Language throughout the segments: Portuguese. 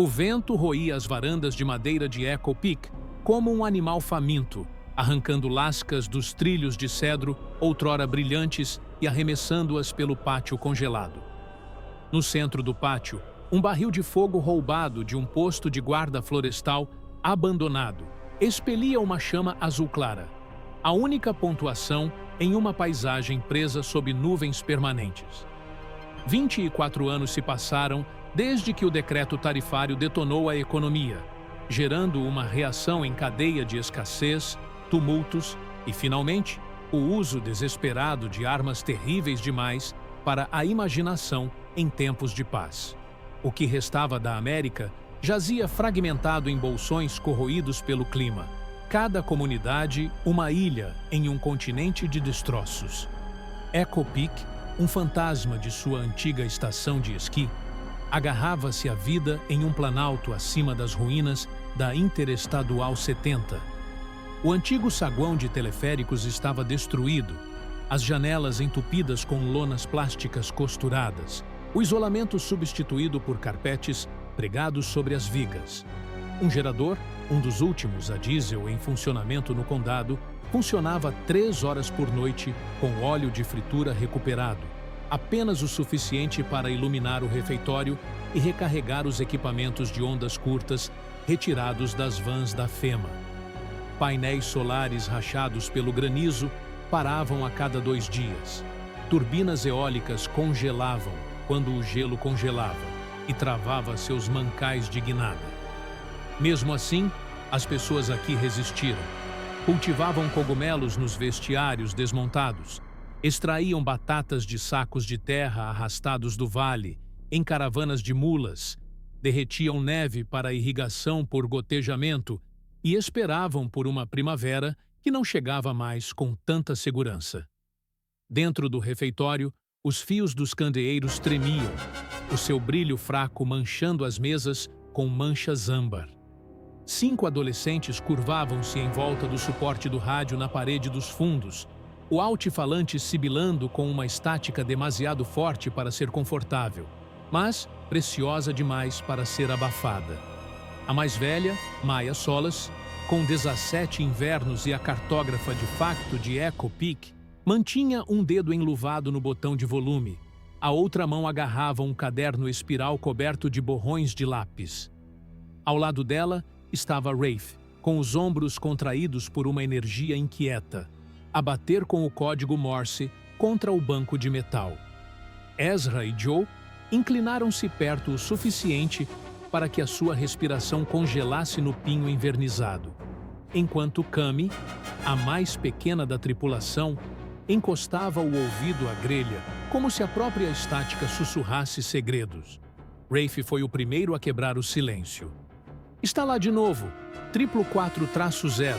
O vento roía as varandas de madeira de Echo Peak como um animal faminto, arrancando lascas dos trilhos de cedro, outrora brilhantes, e arremessando-as pelo pátio congelado. No centro do pátio, um barril de fogo roubado de um posto de guarda florestal abandonado expelia uma chama azul clara, a única pontuação em uma paisagem presa sob nuvens permanentes. 24 anos se passaram desde que o decreto tarifário detonou a economia, gerando uma reação em cadeia de escassez, tumultos e, finalmente, o uso desesperado de armas terríveis demais para a imaginação em tempos de paz. O que restava da América jazia fragmentado em bolsões corroídos pelo clima. Cada comunidade, uma ilha em um continente de destroços. Echo Peak, um fantasma de sua antiga estação de esqui, agarrava-se à vida em um planalto acima das ruínas da Interestadual 70. O antigo saguão de teleféricos estava destruído, as janelas entupidas com lonas plásticas costuradas, o isolamento substituído por carpetes pregados sobre as vigas. Um gerador, um dos últimos a diesel em funcionamento no condado, funcionava 3 horas por noite com óleo de fritura recuperado, apenas o suficiente para iluminar o refeitório e recarregar os equipamentos de ondas curtas retirados das vans da FEMA. Painéis solares rachados pelo granizo paravam a cada 2 dias. Turbinas eólicas congelavam quando o gelo congelava e travava seus mancais de guinada. Mesmo assim, as pessoas aqui resistiram. Cultivavam cogumelos nos vestiários desmontados, extraíam batatas de sacos de terra arrastados do vale, em caravanas de mulas, derretiam neve para irrigação por gotejamento e esperavam por uma primavera que não chegava mais com tanta segurança. Dentro do refeitório, os fios dos candeeiros tremiam, o seu brilho fraco manchando as mesas com manchas âmbar. 5 adolescentes curvavam-se em volta do suporte do rádio na parede dos fundos, o altifalante sibilando com uma estática demasiado forte para ser confortável, mas preciosa demais para ser abafada. A mais velha, Maya Solas, com 17 invernos e a cartógrafa de facto de Echo Peak, mantinha um dedo enluvado no botão de volume. A outra mão agarrava um caderno espiral coberto de borrões de lápis. Ao lado dela estava Rafe, com os ombros contraídos por uma energia inquieta, a bater com o código Morse contra o banco de metal. Ezra e Joe inclinaram-se perto o suficiente para que a sua respiração congelasse no pinho envernizado, enquanto Cami, a mais pequena da tripulação, encostava o ouvido à grelha, como se a própria estática sussurrasse segredos. Rafe foi o primeiro a quebrar o silêncio. Está lá de novo, triplo 4-0.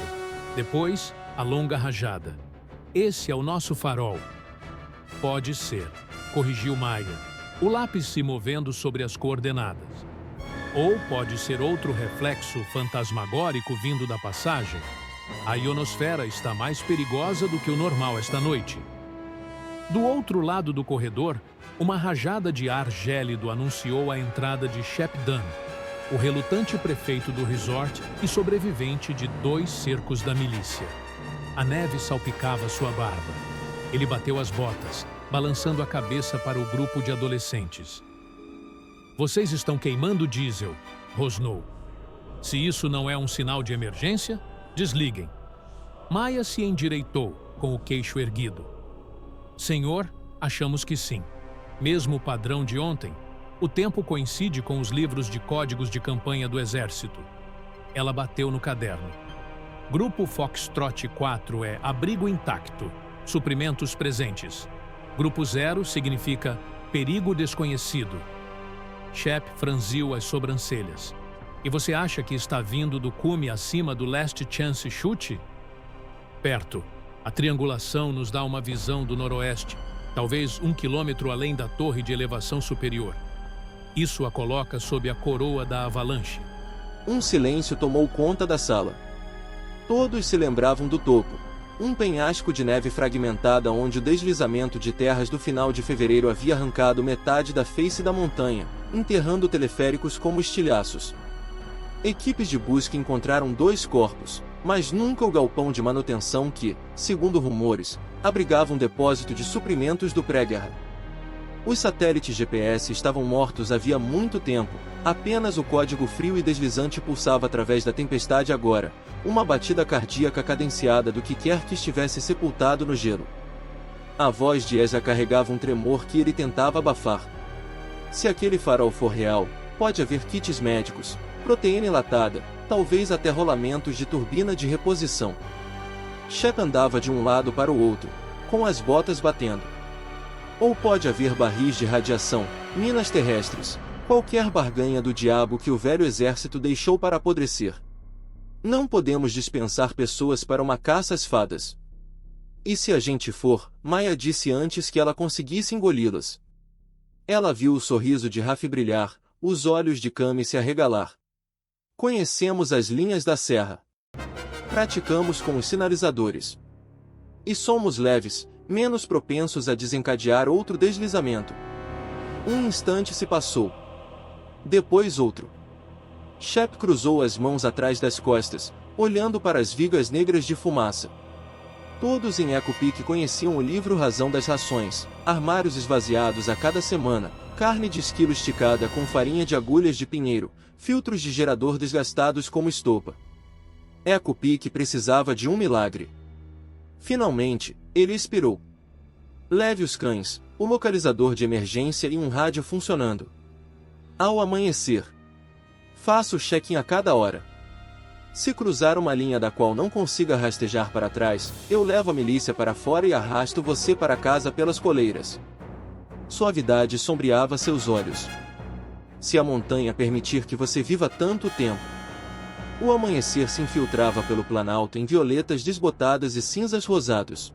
Depois, a longa rajada. Esse é o nosso farol. Pode ser, corrigiu Maya, o lápis se movendo sobre as coordenadas. Ou pode ser outro reflexo fantasmagórico vindo da passagem. A ionosfera está mais perigosa do que o normal esta noite. Do outro lado do corredor, uma rajada de ar gélido anunciou a entrada de Shep Dunn, o relutante prefeito do resort e sobrevivente de 2 cercos da milícia. A neve salpicava sua barba. Ele bateu as botas, balançando a cabeça para o grupo de adolescentes. Vocês estão queimando diesel, rosnou. Se isso não é um sinal de emergência, desliguem. Maya se endireitou, com o queixo erguido. Senhor, achamos que sim. Mesmo o padrão de ontem, o tempo coincide com os livros de códigos de campanha do Exército. Ela bateu no caderno. Grupo Foxtrot 4 é abrigo intacto, suprimentos presentes. Grupo 0 significa perigo desconhecido. Shep franziu as sobrancelhas. E você acha que está vindo do cume acima do Last Chance Chute? Perto. A triangulação nos dá uma visão do noroeste, talvez 1 quilômetro além da torre de elevação superior. Isso a coloca sob a coroa da avalanche. Um silêncio tomou conta da sala. Todos se lembravam do topo. Um penhasco de neve fragmentada onde o deslizamento de terras do final de fevereiro havia arrancado metade da face da montanha, enterrando teleféricos como estilhaços. Equipes de busca encontraram 2 corpos, mas nunca o galpão de manutenção que, segundo rumores, abrigava um depósito de suprimentos do pré-guerra. Os satélites GPS estavam mortos havia muito tempo, apenas o código frio e deslizante pulsava através da tempestade agora, uma batida cardíaca cadenciada do que quer que estivesse sepultado no gelo. A voz de Ezra carregava um tremor que ele tentava abafar. Se aquele farol for real, pode haver kits médicos, proteína enlatada, talvez até rolamentos de turbina de reposição. Shep andava de um lado para o outro, com as botas batendo. Ou pode haver barris de radiação, minas terrestres, qualquer barganha do diabo que o velho exército deixou para apodrecer. Não podemos dispensar pessoas para uma caça às fadas. E se a gente for, Maya disse antes que ela conseguisse engoli-las. Ela viu o sorriso de Raf brilhar, os olhos de Cami se arregalar. Conhecemos as linhas da serra. Praticamos com os sinalizadores. E somos leves, menos propensos a desencadear outro deslizamento. Um instante se passou. Depois outro. Shep cruzou as mãos atrás das costas, olhando para as vigas negras de fumaça. Todos em Echo Peak conheciam o livro Razão das Rações, armários esvaziados a cada semana, carne de esquilo esticada com farinha de agulhas de pinheiro, filtros de gerador desgastados como estopa. Echo Peak precisava de um milagre. Finalmente, ele expirou. Leve os cães, o localizador de emergência e um rádio funcionando. Ao amanhecer. Faça o check-in a cada hora. Se cruzar uma linha da qual não consiga rastejar para trás, eu levo a milícia para fora e arrasto você para casa pelas coleiras. Suavidade sombreava seus olhos. Se a montanha permitir que você viva tanto tempo. O amanhecer se infiltrava pelo planalto em violetas desbotadas e cinzas rosados.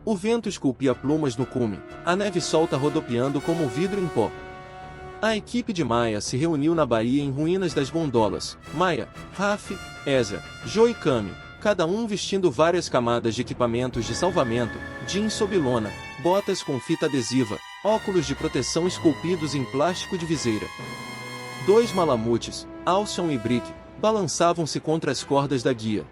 O vento esculpia plumas no cume, a neve solta rodopiando como vidro em pó. A equipe de Maya se reuniu na baía em ruínas das gondolas. Maya, Raf, Ezra, Joe e Cami, cada um vestindo várias camadas de equipamentos de salvamento, jeans sob lona, botas com fita adesiva, óculos de proteção esculpidos em plástico de viseira. 2 malamutes, Alcyon e Brick, balançavam-se contra as cordas da guia.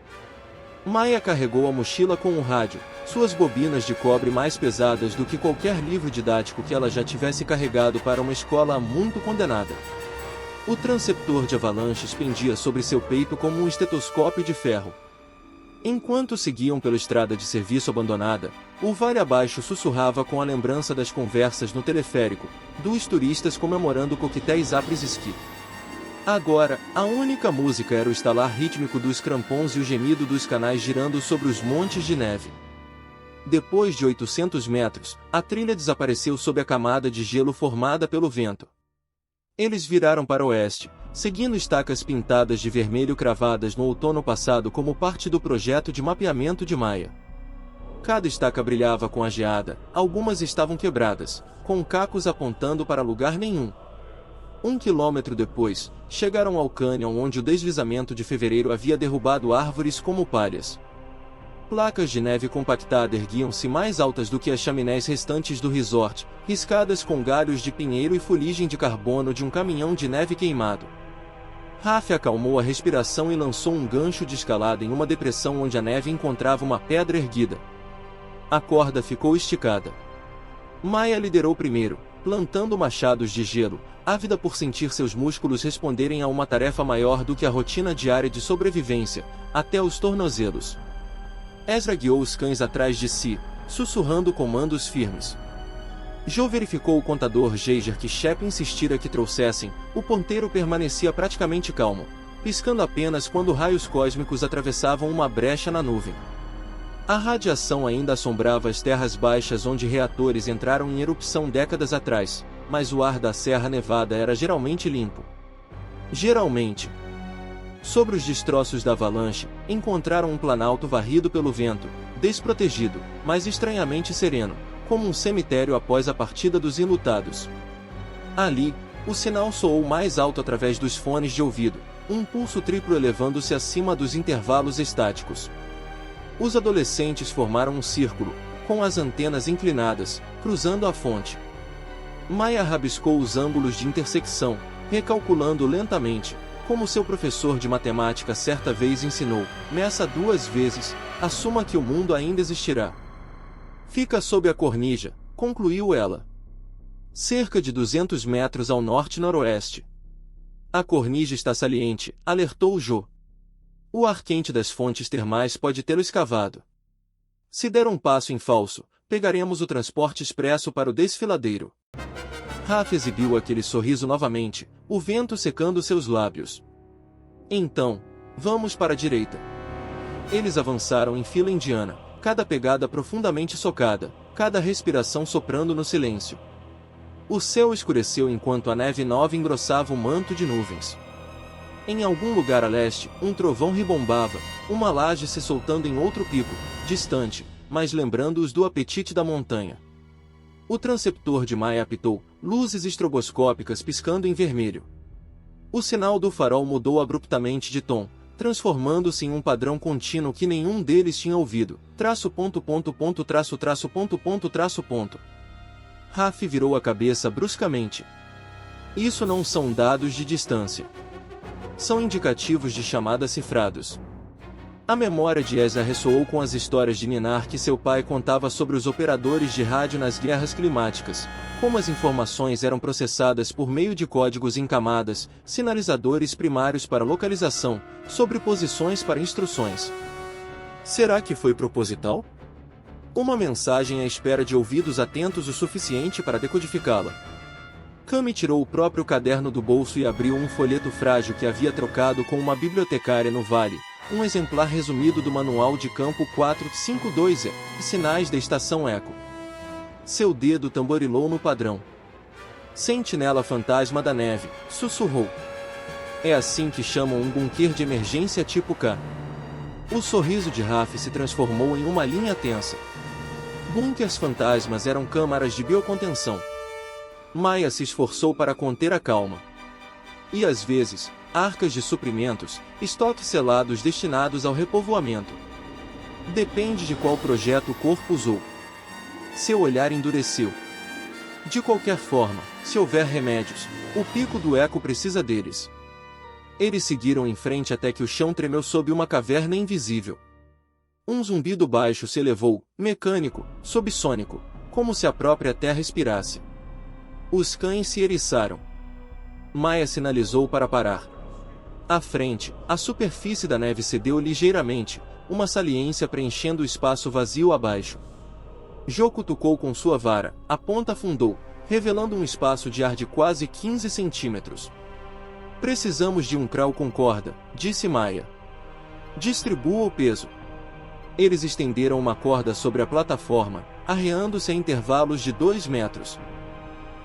Maya carregou a mochila com um rádio, suas bobinas de cobre mais pesadas do que qualquer livro didático que ela já tivesse carregado para uma escola há muito condenada. O transceptor de avalanches pendia sobre seu peito como um estetoscópio de ferro. Enquanto seguiam pela estrada de serviço abandonada, o vale abaixo sussurrava com a lembrança das conversas no teleférico, dos turistas comemorando coquetéis après-ski. Agora, a única música era o estalar rítmico dos crampons e o gemido dos canais girando sobre os montes de neve. Depois de 800 metros, a trilha desapareceu sob a camada de gelo formada pelo vento. Eles viraram para o oeste, seguindo estacas pintadas de vermelho cravadas no outono passado como parte do projeto de mapeamento de Maya. Cada estaca brilhava com a geada, algumas estavam quebradas, com cacos apontando para lugar nenhum. 1 quilômetro depois, chegaram ao cânion onde o deslizamento de fevereiro havia derrubado árvores como palhas. Placas de neve compactada erguiam-se mais altas do que as chaminés restantes do resort, riscadas com galhos de pinheiro e fuligem de carbono de um caminhão de neve queimado. Raf acalmou a respiração e lançou um gancho de escalada em uma depressão onde a neve encontrava uma pedra erguida. A corda ficou esticada. Maya liderou primeiro, plantando machados de gelo, ávida por sentir seus músculos responderem a uma tarefa maior do que a rotina diária de sobrevivência, até os tornozelos. Ezra guiou os cães atrás de si, sussurrando comandos firmes. Joe verificou o contador Geiger que Shep insistira que trouxessem, o ponteiro permanecia praticamente calmo, piscando apenas quando raios cósmicos atravessavam uma brecha na nuvem. A radiação ainda assombrava as terras baixas onde reatores entraram em erupção décadas atrás, mas o ar da Serra Nevada era geralmente limpo. Geralmente. Sobre os destroços da avalanche, encontraram um planalto varrido pelo vento, desprotegido, mas estranhamente sereno, como um cemitério após a partida dos enlutados. Ali, o sinal soou mais alto através dos fones de ouvido, um pulso triplo elevando-se acima dos intervalos estáticos. Os adolescentes formaram um círculo, com as antenas inclinadas, cruzando a fonte. Maia rabiscou os ângulos de intersecção, recalculando lentamente, como seu professor de matemática certa vez ensinou: meça 2 vezes, assuma que o mundo ainda existirá. Fica sob a cornija, concluiu ela. Cerca de 200 metros ao norte-noroeste. A cornija está saliente, alertou Jo. O ar quente das fontes termais pode tê-lo escavado. Se der um passo em falso, pegaremos o transporte expresso para o desfiladeiro. Raf exibiu aquele sorriso novamente, o vento secando seus lábios. Então, vamos para a direita. Eles avançaram em fila indiana, cada pegada profundamente socada, cada respiração soprando no silêncio. O céu escureceu enquanto a neve nova engrossava o manto de nuvens. Em algum lugar a leste, um trovão ribombava, uma laje se soltando em outro pico, distante, mas lembrando-os do apetite da montanha. O transceptor de Maia apitou, luzes estroboscópicas piscando em vermelho. O sinal do farol mudou abruptamente de tom, transformando-se em um padrão contínuo que nenhum deles tinha ouvido. Raf virou a cabeça bruscamente. Isso não são dados de distância. São indicativos de chamada cifrados. A memória de Ezra ressoou com as histórias de Ninar que seu pai contava sobre os operadores de rádio nas guerras climáticas, como as informações eram processadas por meio de códigos em camadas, sinalizadores primários para localização, sobreposições para instruções. Será que foi proposital? Uma mensagem à espera de ouvidos atentos o suficiente para decodificá-la. Cami tirou o próprio caderno do bolso e abriu um folheto frágil que havia trocado com uma bibliotecária no vale, um exemplar resumido do Manual de Campo 452E, Sinais da Estação Eco. Seu dedo tamborilou no padrão. Sentinela Fantasma da Neve, sussurrou. É assim que chamam um bunker de emergência tipo K. O sorriso de Raf se transformou em uma linha tensa. Bunkers fantasmas eram câmaras de biocontenção. Maia se esforçou para conter a calma. E às vezes, arcas de suprimentos, estoques selados destinados ao repovoamento. Depende de qual projeto o corpo usou. Seu olhar endureceu. De qualquer forma, se houver remédios, o pico do eco precisa deles. Eles seguiram em frente até que o chão tremeu sob uma caverna invisível. Um zumbido baixo se elevou, mecânico, subsônico, como se a própria terra respirasse. Os cães se eriçaram. Maia sinalizou para parar. À frente, a superfície da neve cedeu ligeiramente, uma saliência preenchendo o espaço vazio abaixo. Jo cutucou com sua vara, a ponta afundou, revelando um espaço de ar de quase 15 centímetros. Precisamos de um crawl com corda, disse Maia. Distribua o peso. Eles estenderam uma corda sobre a plataforma, arreando-se a intervalos de 2 metros.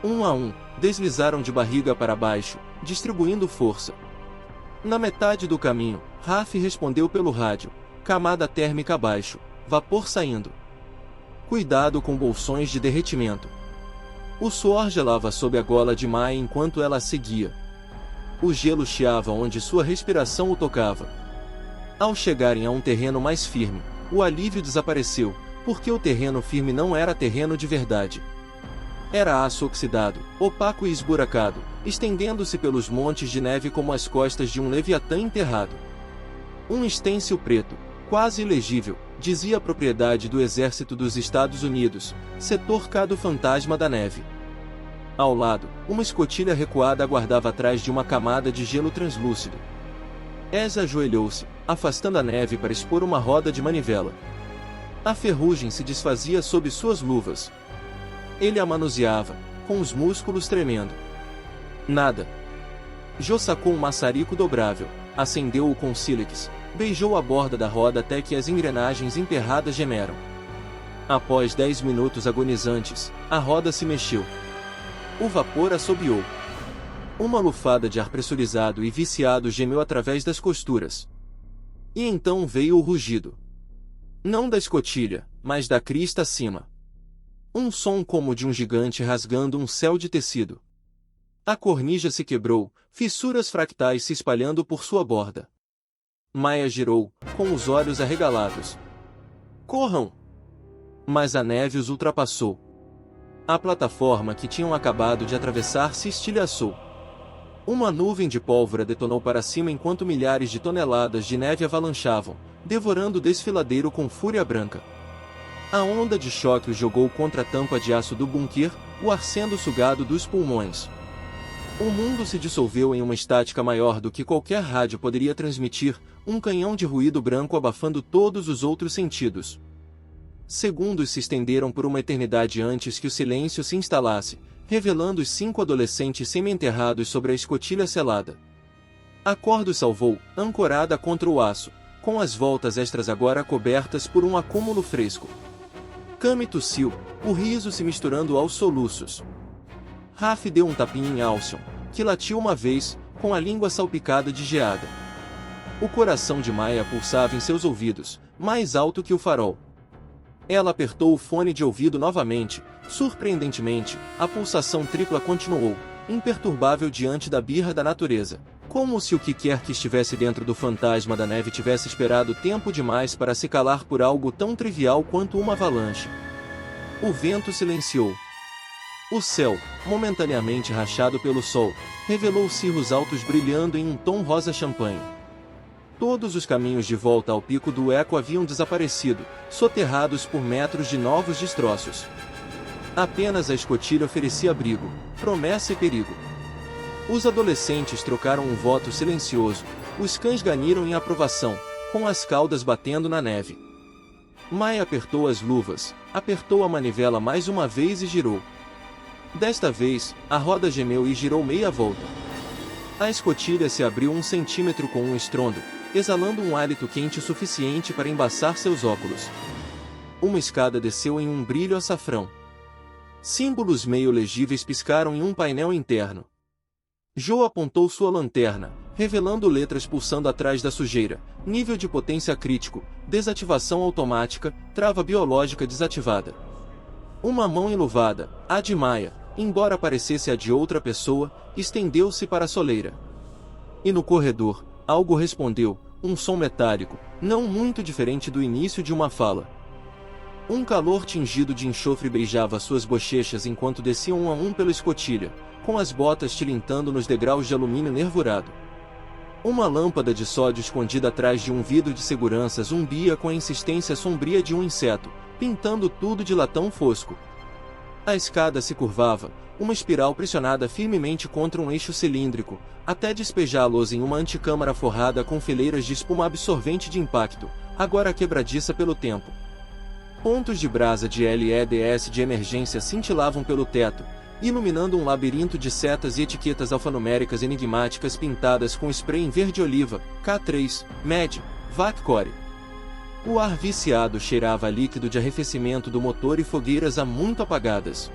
Um a um, deslizaram de barriga para baixo, distribuindo força. Na metade do caminho, Raf respondeu pelo rádio, camada térmica abaixo, vapor saindo. Cuidado com bolsões de derretimento. O suor gelava sob a gola de Maia enquanto ela a seguia. O gelo chiava onde sua respiração o tocava. Ao chegarem a um terreno mais firme, o alívio desapareceu, porque o terreno firme não era terreno de verdade. Era aço oxidado, opaco e esburacado, estendendo-se pelos montes de neve como as costas de um leviatã enterrado. Um estêncil preto, quase ilegível, dizia a propriedade do Exército dos Estados Unidos, setor K do Fantasma da Neve. Ao lado, uma escotilha recuada aguardava atrás de uma camada de gelo translúcido. Ezra ajoelhou-se, afastando a neve para expor uma roda de manivela. A ferrugem se desfazia sob suas luvas. Ele a manuseava, com os músculos tremendo. Nada. Jo sacou um maçarico dobrável, acendeu-o com sílex, beijou a borda da roda até que as engrenagens emperradas gemeram. Após 10 minutos agonizantes, a roda se mexeu. O vapor assobiou. Uma lufada de ar pressurizado e viciado gemeu através das costuras. E então veio o rugido. Não da escotilha, mas da crista acima. Um som como de um gigante rasgando um céu de tecido. A cornija se quebrou, fissuras fractais se espalhando por sua borda. Maia girou, com os olhos arregalados. Corram! Mas a neve os ultrapassou. A plataforma que tinham acabado de atravessar se estilhaçou. Uma nuvem de pólvora detonou para cima enquanto milhares de toneladas de neve avalanchavam, devorando o desfiladeiro com fúria branca. A onda de choque o jogou contra a tampa de aço do bunker, o ar sendo sugado dos pulmões. O mundo se dissolveu em uma estática maior do que qualquer rádio poderia transmitir, um canhão de ruído branco abafando todos os outros sentidos. Segundos se estenderam por uma eternidade antes que o silêncio se instalasse, revelando os 5 adolescentes semi-enterrados sobre a escotilha selada. A corda os salvou, ancorada contra o aço, com as voltas extras agora cobertas por um acúmulo fresco. Cami tossiu, o riso se misturando aos soluços. Raf deu um tapinha em Alcyon, que latiu uma vez, com a língua salpicada de geada. O coração de Maya pulsava em seus ouvidos, mais alto que o farol. Ela apertou o fone de ouvido novamente. Surpreendentemente, a pulsação tripla continuou, imperturbável diante da birra da natureza, como se o que quer que estivesse dentro do fantasma da neve tivesse esperado tempo demais para se calar por algo tão trivial quanto uma avalanche. O vento silenciou. O céu, momentaneamente rachado pelo sol, revelou cirros altos brilhando em um tom rosa champanhe. Todos os caminhos de volta ao pico do Eco haviam desaparecido, soterrados por metros de novos destroços. Apenas a escotilha oferecia abrigo, promessa e perigo. Os adolescentes trocaram um voto silencioso, os cães ganiram em aprovação, com as caudas batendo na neve. Maya apertou as luvas, apertou a manivela mais uma vez e girou. Desta vez, a roda gemeu e girou meia volta. A escotilha se abriu 1 centímetro com um estrondo, exalando um hálito quente suficiente para embaçar seus óculos. Uma escada desceu em um brilho açafrão. Símbolos meio legíveis piscaram em um painel interno. Joe apontou sua lanterna, revelando letras pulsando atrás da sujeira, nível de potência crítico, desativação automática, trava biológica desativada. Uma mão enluvada, a de Maya, embora parecesse a de outra pessoa, estendeu-se para a soleira. E no corredor, algo respondeu, um som metálico, não muito diferente do início de uma fala. Um calor tingido de enxofre beijava suas bochechas enquanto desciam um a um pela escotilha, com as botas tilintando nos degraus de alumínio nervurado. Uma lâmpada de sódio escondida atrás de um vidro de segurança zumbia com a insistência sombria de um inseto, pintando tudo de latão fosco. A escada se curvava, uma espiral pressionada firmemente contra um eixo cilíndrico, até despejá-los em uma anticâmara forrada com fileiras de espuma absorvente de impacto, agora quebradiça pelo tempo. Pontos de brasa de LEDs de emergência cintilavam pelo teto, iluminando um labirinto de setas e etiquetas alfanuméricas enigmáticas pintadas com spray em verde-oliva, K3, MED, VAC-Core. O ar viciado cheirava a líquido de arrefecimento do motor e fogueiras há muito apagadas.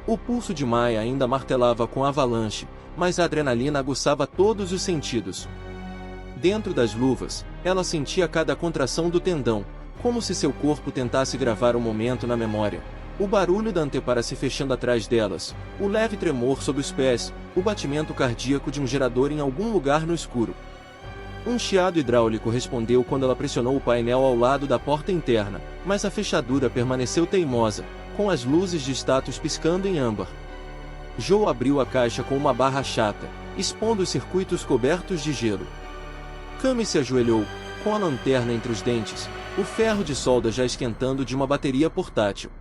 O pulso de Maya ainda martelava com a avalanche, mas a adrenalina aguçava todos os sentidos. Dentro das luvas, ela sentia cada contração do tendão, como se seu corpo tentasse gravar o momento na memória. O barulho da antepara se fechando atrás delas, o leve tremor sob os pés, o batimento cardíaco de um gerador em algum lugar no escuro. Um chiado hidráulico respondeu quando ela pressionou o painel ao lado da porta interna, mas a fechadura permaneceu teimosa, com as luzes de status piscando em âmbar. Joe abriu a caixa com uma barra chata, expondo os circuitos cobertos de gelo. Cami se ajoelhou, com a lanterna entre os dentes, o ferro de solda já esquentando de uma bateria portátil.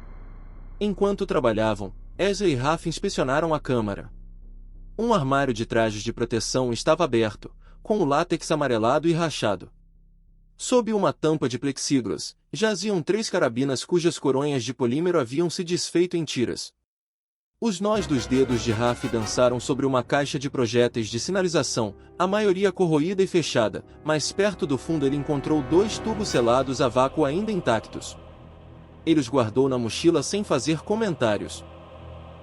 Enquanto trabalhavam, Ezra e Raf inspecionaram a câmara. Um armário de trajes de proteção estava aberto, com o látex amarelado e rachado. Sob uma tampa de plexiglas, jaziam 3 carabinas cujas coronhas de polímero haviam se desfeito em tiras. Os nós dos dedos de Raf dançaram sobre uma caixa de projéteis de sinalização, a maioria corroída e fechada, mas perto do fundo ele encontrou 2 tubos selados a vácuo ainda intactos. Ele os guardou na mochila sem fazer comentários.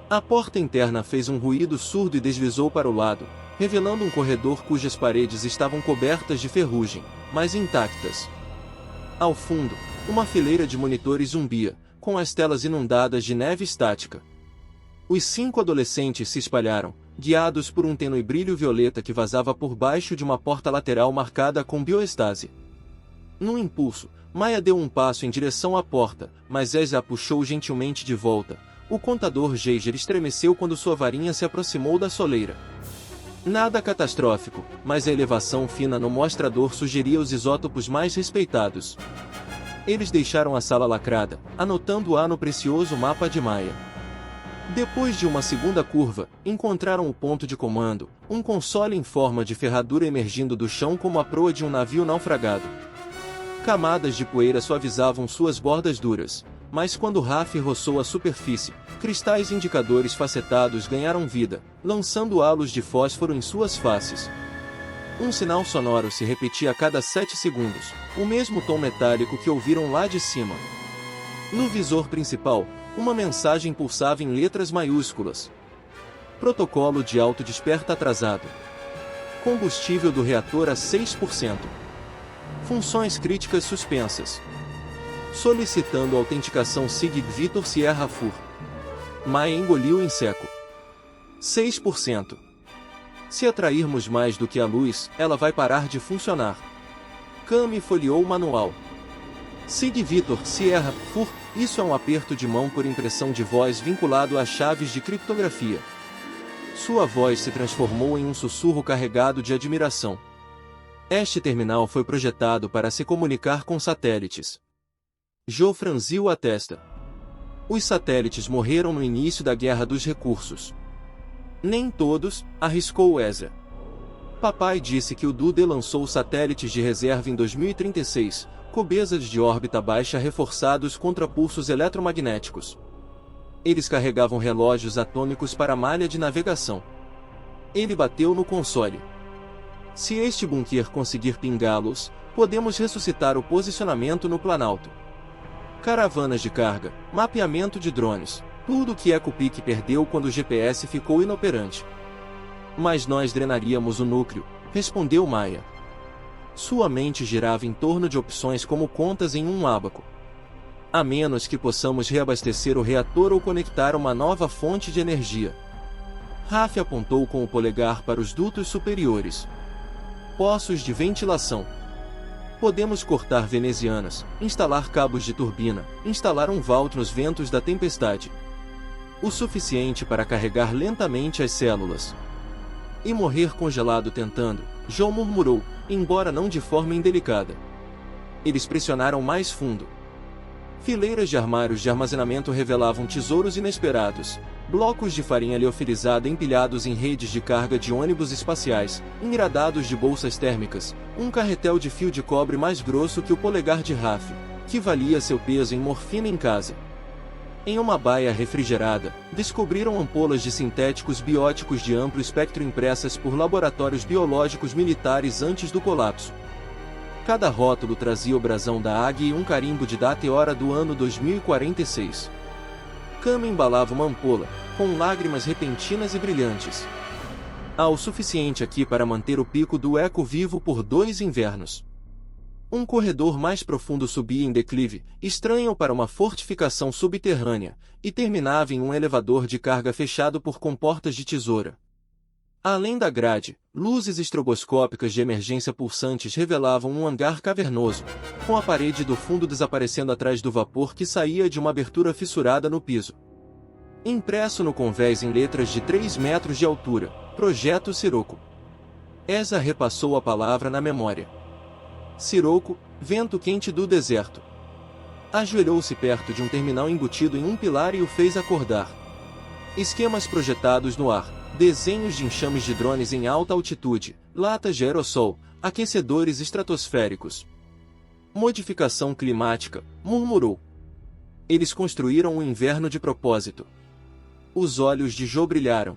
A porta interna fez um ruído surdo e deslizou para o lado, revelando um corredor cujas paredes estavam cobertas de ferrugem, mas intactas. Ao fundo, uma fileira de monitores zumbia, com as telas inundadas de neve estática. Os 5 adolescentes se espalharam, guiados por um tênue brilho violeta que vazava por baixo de uma porta lateral marcada com bioestase. Num impulso, Maya deu um passo em direção à porta, mas Ezra a puxou gentilmente de volta, o contador Geiger estremeceu quando sua varinha se aproximou da soleira. Nada catastrófico, mas a elevação fina no mostrador sugeria os isótopos mais respeitados. Eles deixaram a sala lacrada, anotando-a no precioso mapa de Maia. Depois de uma segunda curva, encontraram o ponto de comando, um console em forma de ferradura emergindo do chão como a proa de um navio naufragado. Camadas de poeira suavizavam suas bordas duras, mas quando Raf roçou a superfície, cristais indicadores facetados ganharam vida, lançando halos de fósforo em suas faces. Um sinal sonoro se repetia a cada 7 segundos, o mesmo tom metálico que ouviram lá de cima. No visor principal, uma mensagem pulsava em letras maiúsculas. Protocolo de autodesperta atrasado. Combustível do reator a 6%. Funções críticas suspensas. Solicitando autenticação SIG Vitor Sierra Fur. Maia engoliu em seco. 6%. Se atrairmos mais do que a luz, ela vai parar de funcionar. Cami folheou o manual. SIG Vitor Sierra Fur, isso é um aperto de mão por impressão de voz vinculado a chaves de criptografia. Sua voz se transformou em um sussurro carregado de admiração. Este terminal foi projetado para se comunicar com satélites. Joe franziu a testa. Os satélites morreram no início da Guerra dos Recursos. Nem todos, arriscou Ezra. Papai disse que o Dude lançou satélites de reserva em 2036, cobeças de órbita baixa reforçados contra pulsos eletromagnéticos. Eles carregavam relógios atômicos para a malha de navegação. Ele bateu no console. Se este bunker conseguir pingá-los, podemos ressuscitar o posicionamento no Planalto. Caravanas de carga, mapeamento de drones, tudo o que EcoPic perdeu quando o GPS ficou inoperante. Mas nós drenaríamos o núcleo, respondeu Maia. Sua mente girava em torno de opções como contas em um ábaco. A menos que possamos reabastecer o reator ou conectar uma nova fonte de energia. Raf apontou com o polegar para os dutos superiores. Poços de ventilação. Podemos cortar venezianas, instalar cabos de turbina, instalar um vault nos ventos da tempestade. O suficiente para carregar lentamente as células. E morrer congelado tentando, Joe murmurou, embora não de forma indelicada. Eles pressionaram mais fundo. Fileiras de armários de armazenamento revelavam tesouros inesperados, blocos de farinha liofilizada empilhados em redes de carga de ônibus espaciais, engradados de bolsas térmicas, um carretel de fio de cobre mais grosso que o polegar de Raf, que valia seu peso em morfina em casa. Em uma baia refrigerada, descobriram ampolas de sintéticos bióticos de amplo espectro impressas por laboratórios biológicos militares antes do colapso. Cada rótulo trazia o brasão da águia e um carimbo de data e hora do ano 2046. Cama embalava uma ampola, com lágrimas repentinas e brilhantes. Há o suficiente aqui para manter o pico do Eco vivo por 2 invernos. Um corredor mais profundo subia em declive, estranho para uma fortificação subterrânea, e terminava em um elevador de carga fechado por comportas de tesoura. Além da grade, luzes estroboscópicas de emergência pulsantes revelavam um hangar cavernoso, com a parede do fundo desaparecendo atrás do vapor que saía de uma abertura fissurada no piso. Impresso no convés em letras de 3 metros de altura, Projeto Siroco. Ezra repassou a palavra na memória. Siroco, vento quente do deserto. Ajoelhou-se perto de um terminal embutido em um pilar e o fez acordar. Esquemas projetados no ar. Desenhos de enxames de drones em alta altitude, latas de aerossol, aquecedores estratosféricos. Modificação climática, murmurou. Eles construíram um inverno de propósito. Os olhos de Joe brilharam.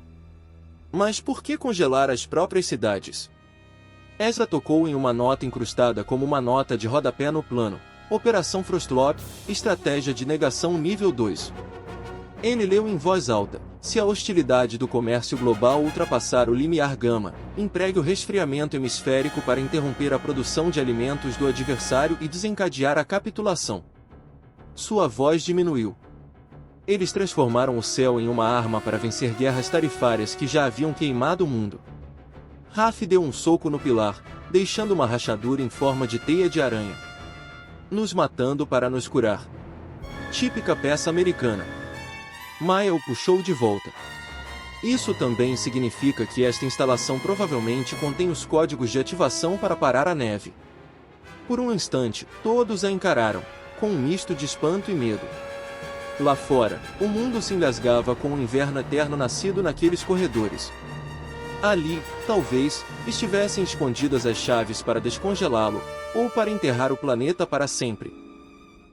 Mas por que congelar as próprias cidades? Ezra tocou em uma nota incrustada como uma nota de rodapé no plano. Operação Frostlock, estratégia de negação nível 2. Ele leu em voz alta. Se a hostilidade do comércio global ultrapassar o limiar gama, empregue o resfriamento hemisférico para interromper a produção de alimentos do adversário e desencadear a capitulação. Sua voz diminuiu. Eles transformaram o céu em uma arma para vencer guerras tarifárias que já haviam queimado o mundo. Raf deu um soco no pilar, deixando uma rachadura em forma de teia de aranha. Nos matando para nos curar. Típica peça americana. Maya o puxou de volta. Isso também significa que esta instalação provavelmente contém os códigos de ativação para parar a neve. Por um instante, todos a encararam, com um misto de espanto e medo. Lá fora, o mundo se engasgava com o inverno eterno nascido naqueles corredores. Ali, talvez, estivessem escondidas as chaves para descongelá-lo, ou para enterrar o planeta para sempre.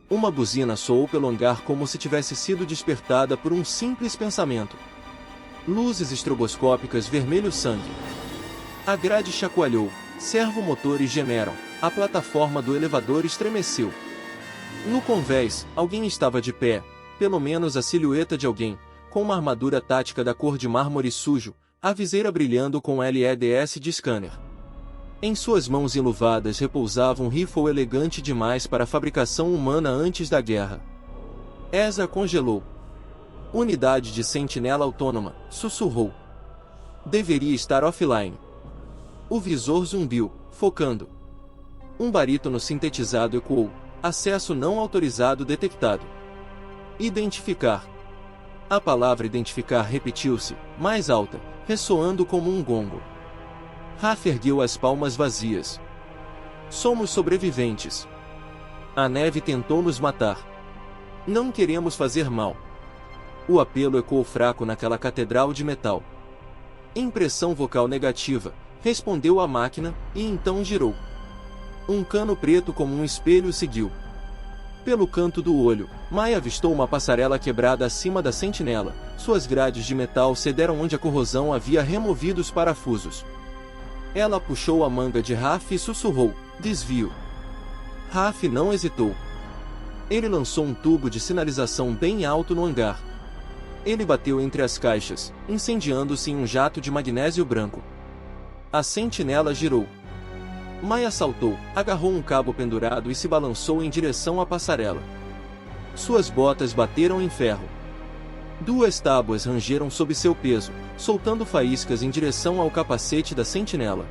Uma buzina soou pelo hangar como se tivesse sido despertada por um simples pensamento. Luzes estroboscópicas vermelho sangue. A grade chacoalhou, servomotores gemeram, a plataforma do elevador estremeceu. No convés, alguém estava de pé, pelo menos a silhueta de alguém, com uma armadura tática da cor de mármore sujo, a viseira brilhando com LEDs de scanner. Em suas mãos enluvadas repousava um rifle elegante demais para a fabricação humana antes da guerra. Ezra congelou. Unidade de sentinela autônoma, sussurrou. Deveria estar offline. O visor zumbiu, focando. Um barítono sintetizado ecoou. Acesso não autorizado detectado. Identificar. A palavra identificar repetiu-se, mais alta, ressoando como um gongo. Raf ergueu as palmas vazias. Somos sobreviventes. A neve tentou nos matar. Não queremos fazer mal. O apelo ecoou fraco naquela catedral de metal. Impressão vocal negativa, respondeu a máquina, e então girou. Um cano preto como um espelho seguiu. Pelo canto do olho, Maya avistou uma passarela quebrada acima da sentinela. Suas grades de metal cederam onde a corrosão havia removido os parafusos. Ela puxou a manga de Raf e sussurrou, desvio. Raf não hesitou. Ele lançou um tubo de sinalização bem alto no hangar. Ele bateu entre as caixas, incendiando-se em um jato de magnésio branco. A sentinela girou. Maya saltou, agarrou um cabo pendurado e se balançou em direção à passarela. Suas botas bateram em ferro. Duas tábuas rangeram sob seu peso, soltando faíscas em direção ao capacete da sentinela.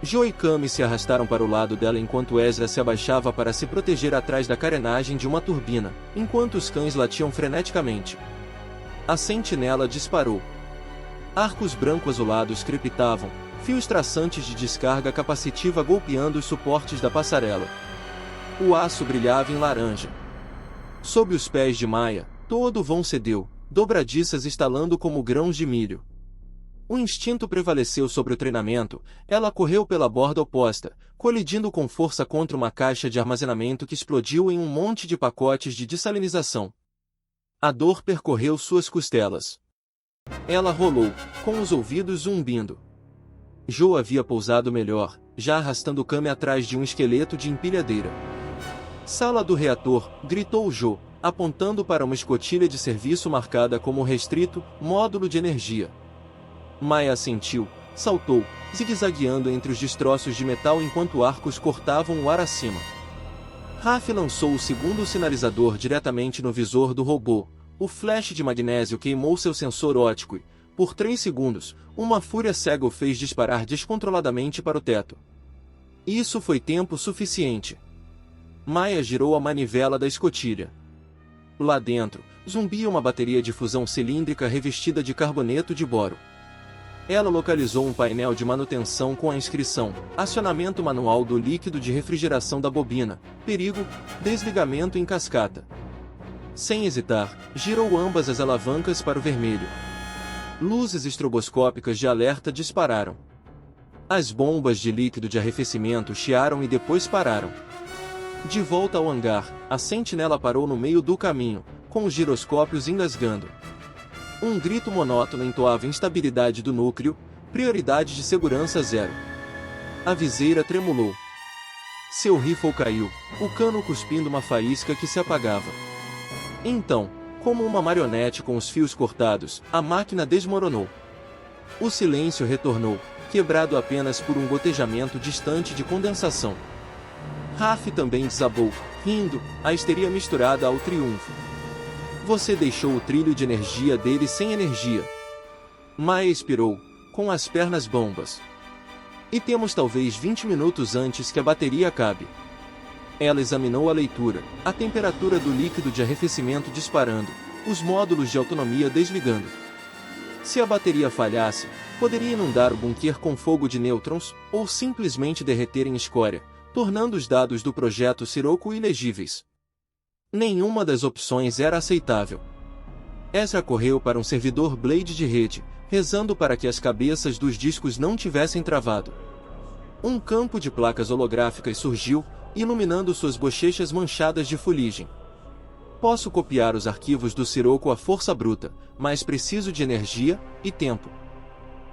Joe e Kami se arrastaram para o lado dela enquanto Ezra se abaixava para se proteger atrás da carenagem de uma turbina, enquanto os cães latiam freneticamente. A sentinela disparou. Arcos branco-azulados crepitavam, fios traçantes de descarga capacitiva golpeando os suportes da passarela. O aço brilhava em laranja. Sob os pés de Maya, todo o vão cedeu, dobradiças estalando como grãos de milho. O instinto prevaleceu sobre o treinamento, ela correu pela borda oposta, colidindo com força contra uma caixa de armazenamento que explodiu em um monte de pacotes de dessalinização. A dor percorreu suas costelas. Ela rolou, com os ouvidos zumbindo. Joe havia pousado melhor, já arrastando Kami atrás de um esqueleto de empilhadeira. Sala do reator, gritou Joe, apontando para uma escotilha de serviço marcada como restrito, módulo de energia. Maya assentiu, saltou, zigue-zagueando entre os destroços de metal enquanto arcos cortavam o ar acima. Raf lançou o segundo sinalizador diretamente no visor do robô. O flash de magnésio queimou seu sensor óptico e, por 3 segundos, uma fúria cega o fez disparar descontroladamente para o teto. Isso foi tempo suficiente. Maya girou a manivela da escotilha. Lá dentro, zumbia uma bateria de fusão cilíndrica revestida de carboneto de boro. Ela localizou um painel de manutenção com a inscrição: acionamento manual do líquido de refrigeração da bobina, perigo, desligamento em cascata. Sem hesitar, girou ambas as alavancas para o vermelho. Luzes estroboscópicas de alerta dispararam. As bombas de líquido de arrefecimento chiaram e depois pararam. De volta ao hangar, a sentinela parou no meio do caminho, com os giroscópios engasgando. Um grito monótono entoava instabilidade do núcleo, prioridade de segurança 0. A viseira tremulou. Seu rifle caiu, o cano cuspindo uma faísca que se apagava. Então, como uma marionete com os fios cortados, a máquina desmoronou. O silêncio retornou, quebrado apenas por um gotejamento distante de condensação. Raf também desabou, rindo, a histeria misturada ao triunfo. Você deixou o trilho de energia dele sem energia. Maya expirou, com as pernas bambas. E temos talvez 20 minutos antes que a bateria acabe. Ela examinou a leitura, a temperatura do líquido de arrefecimento disparando, os módulos de autonomia desligando. Se a bateria falhasse, poderia inundar o bunker com fogo de nêutrons, ou simplesmente derreter em escória, tornando os dados do projeto Sirocco ilegíveis. Nenhuma das opções era aceitável. Ezra correu para um servidor Blade de rede, rezando para que as cabeças dos discos não tivessem travado. Um campo de placas holográficas surgiu, iluminando suas bochechas manchadas de fuligem. Posso copiar os arquivos do Sirocco à força bruta, mas preciso de energia e tempo.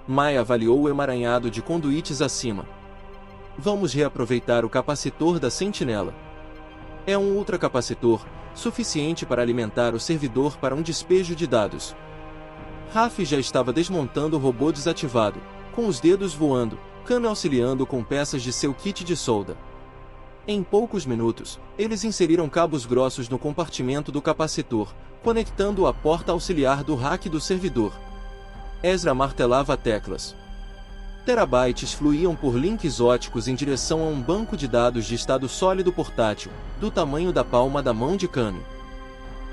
Maya avaliou o emaranhado de conduítes acima. Vamos reaproveitar o capacitor da sentinela. É um ultracapacitor, suficiente para alimentar o servidor para um despejo de dados. Raf já estava desmontando o robô desativado, com os dedos voando, Khan auxiliando com peças de seu kit de solda. Em poucos minutos, eles inseriram cabos grossos no compartimento do capacitor, conectando a porta auxiliar do rack do servidor. Ezra martelava teclas. Terabytes fluíam por links óticos em direção a um banco de dados de estado sólido portátil, do tamanho da palma da mão de Khan.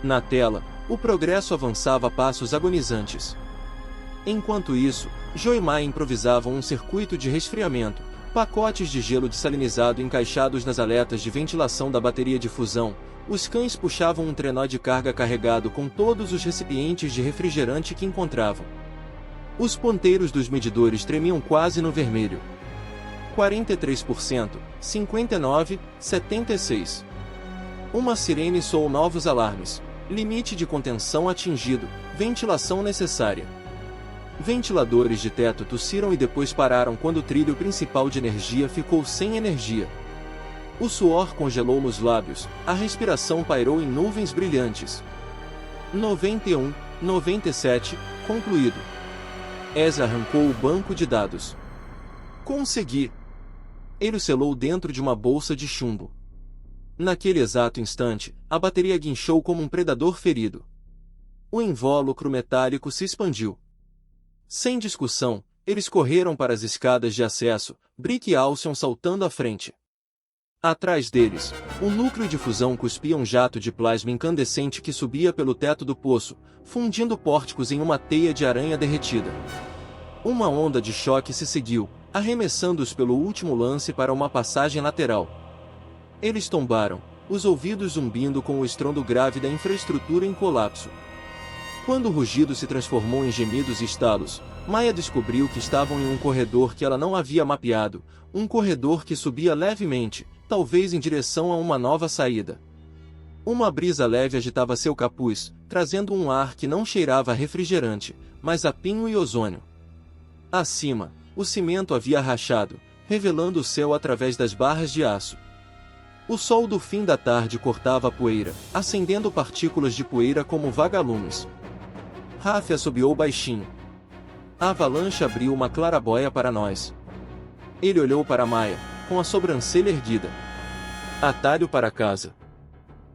Na tela, o progresso avançava a passos agonizantes. Enquanto isso, Joe e Maya improvisavam um circuito de resfriamento, pacotes de gelo desalinizado encaixados nas aletas de ventilação da bateria de fusão. Os cães puxavam um trenó de carga carregado com todos os recipientes de refrigerante que encontravam. Os ponteiros dos medidores tremiam quase no vermelho. 43%, 59%, 76%. Uma sirene soou novos alarmes. Limite de contenção atingido, ventilação necessária. Ventiladores de teto tossiram e depois pararam quando o trilho principal de energia ficou sem energia. O suor congelou nos lábios, a respiração pairou em nuvens brilhantes. 91, 97, concluído. Ezra arrancou o banco de dados. Consegui! Ele o selou dentro de uma bolsa de chumbo. Naquele exato instante, a bateria guinchou como um predador ferido. O invólucro metálico se expandiu. Sem discussão, eles correram para as escadas de acesso, Brick e Alcyon saltando à frente. Atrás deles, o núcleo de fusão cuspia um jato de plasma incandescente que subia pelo teto do poço, fundindo pórticos em uma teia de aranha derretida. Uma onda de choque se seguiu, arremessando-os pelo último lance para uma passagem lateral. Eles tombaram, os ouvidos zumbindo com o estrondo grave da infraestrutura em colapso. Quando o rugido se transformou em gemidos e estalos, Maya descobriu que estavam em um corredor que ela não havia mapeado, um corredor que subia levemente, talvez em direção a uma nova saída. Uma brisa leve agitava seu capuz, trazendo um ar que não cheirava a refrigerante, mas a pinho e ozônio. Acima, o cimento havia rachado, revelando o céu através das barras de aço. O sol do fim da tarde cortava a poeira, acendendo partículas de poeira como vagalumes. Raf assobiou baixinho. A avalanche abriu uma claraboia para nós. Ele olhou para Maya, com a sobrancelha erguida. Atalho para casa.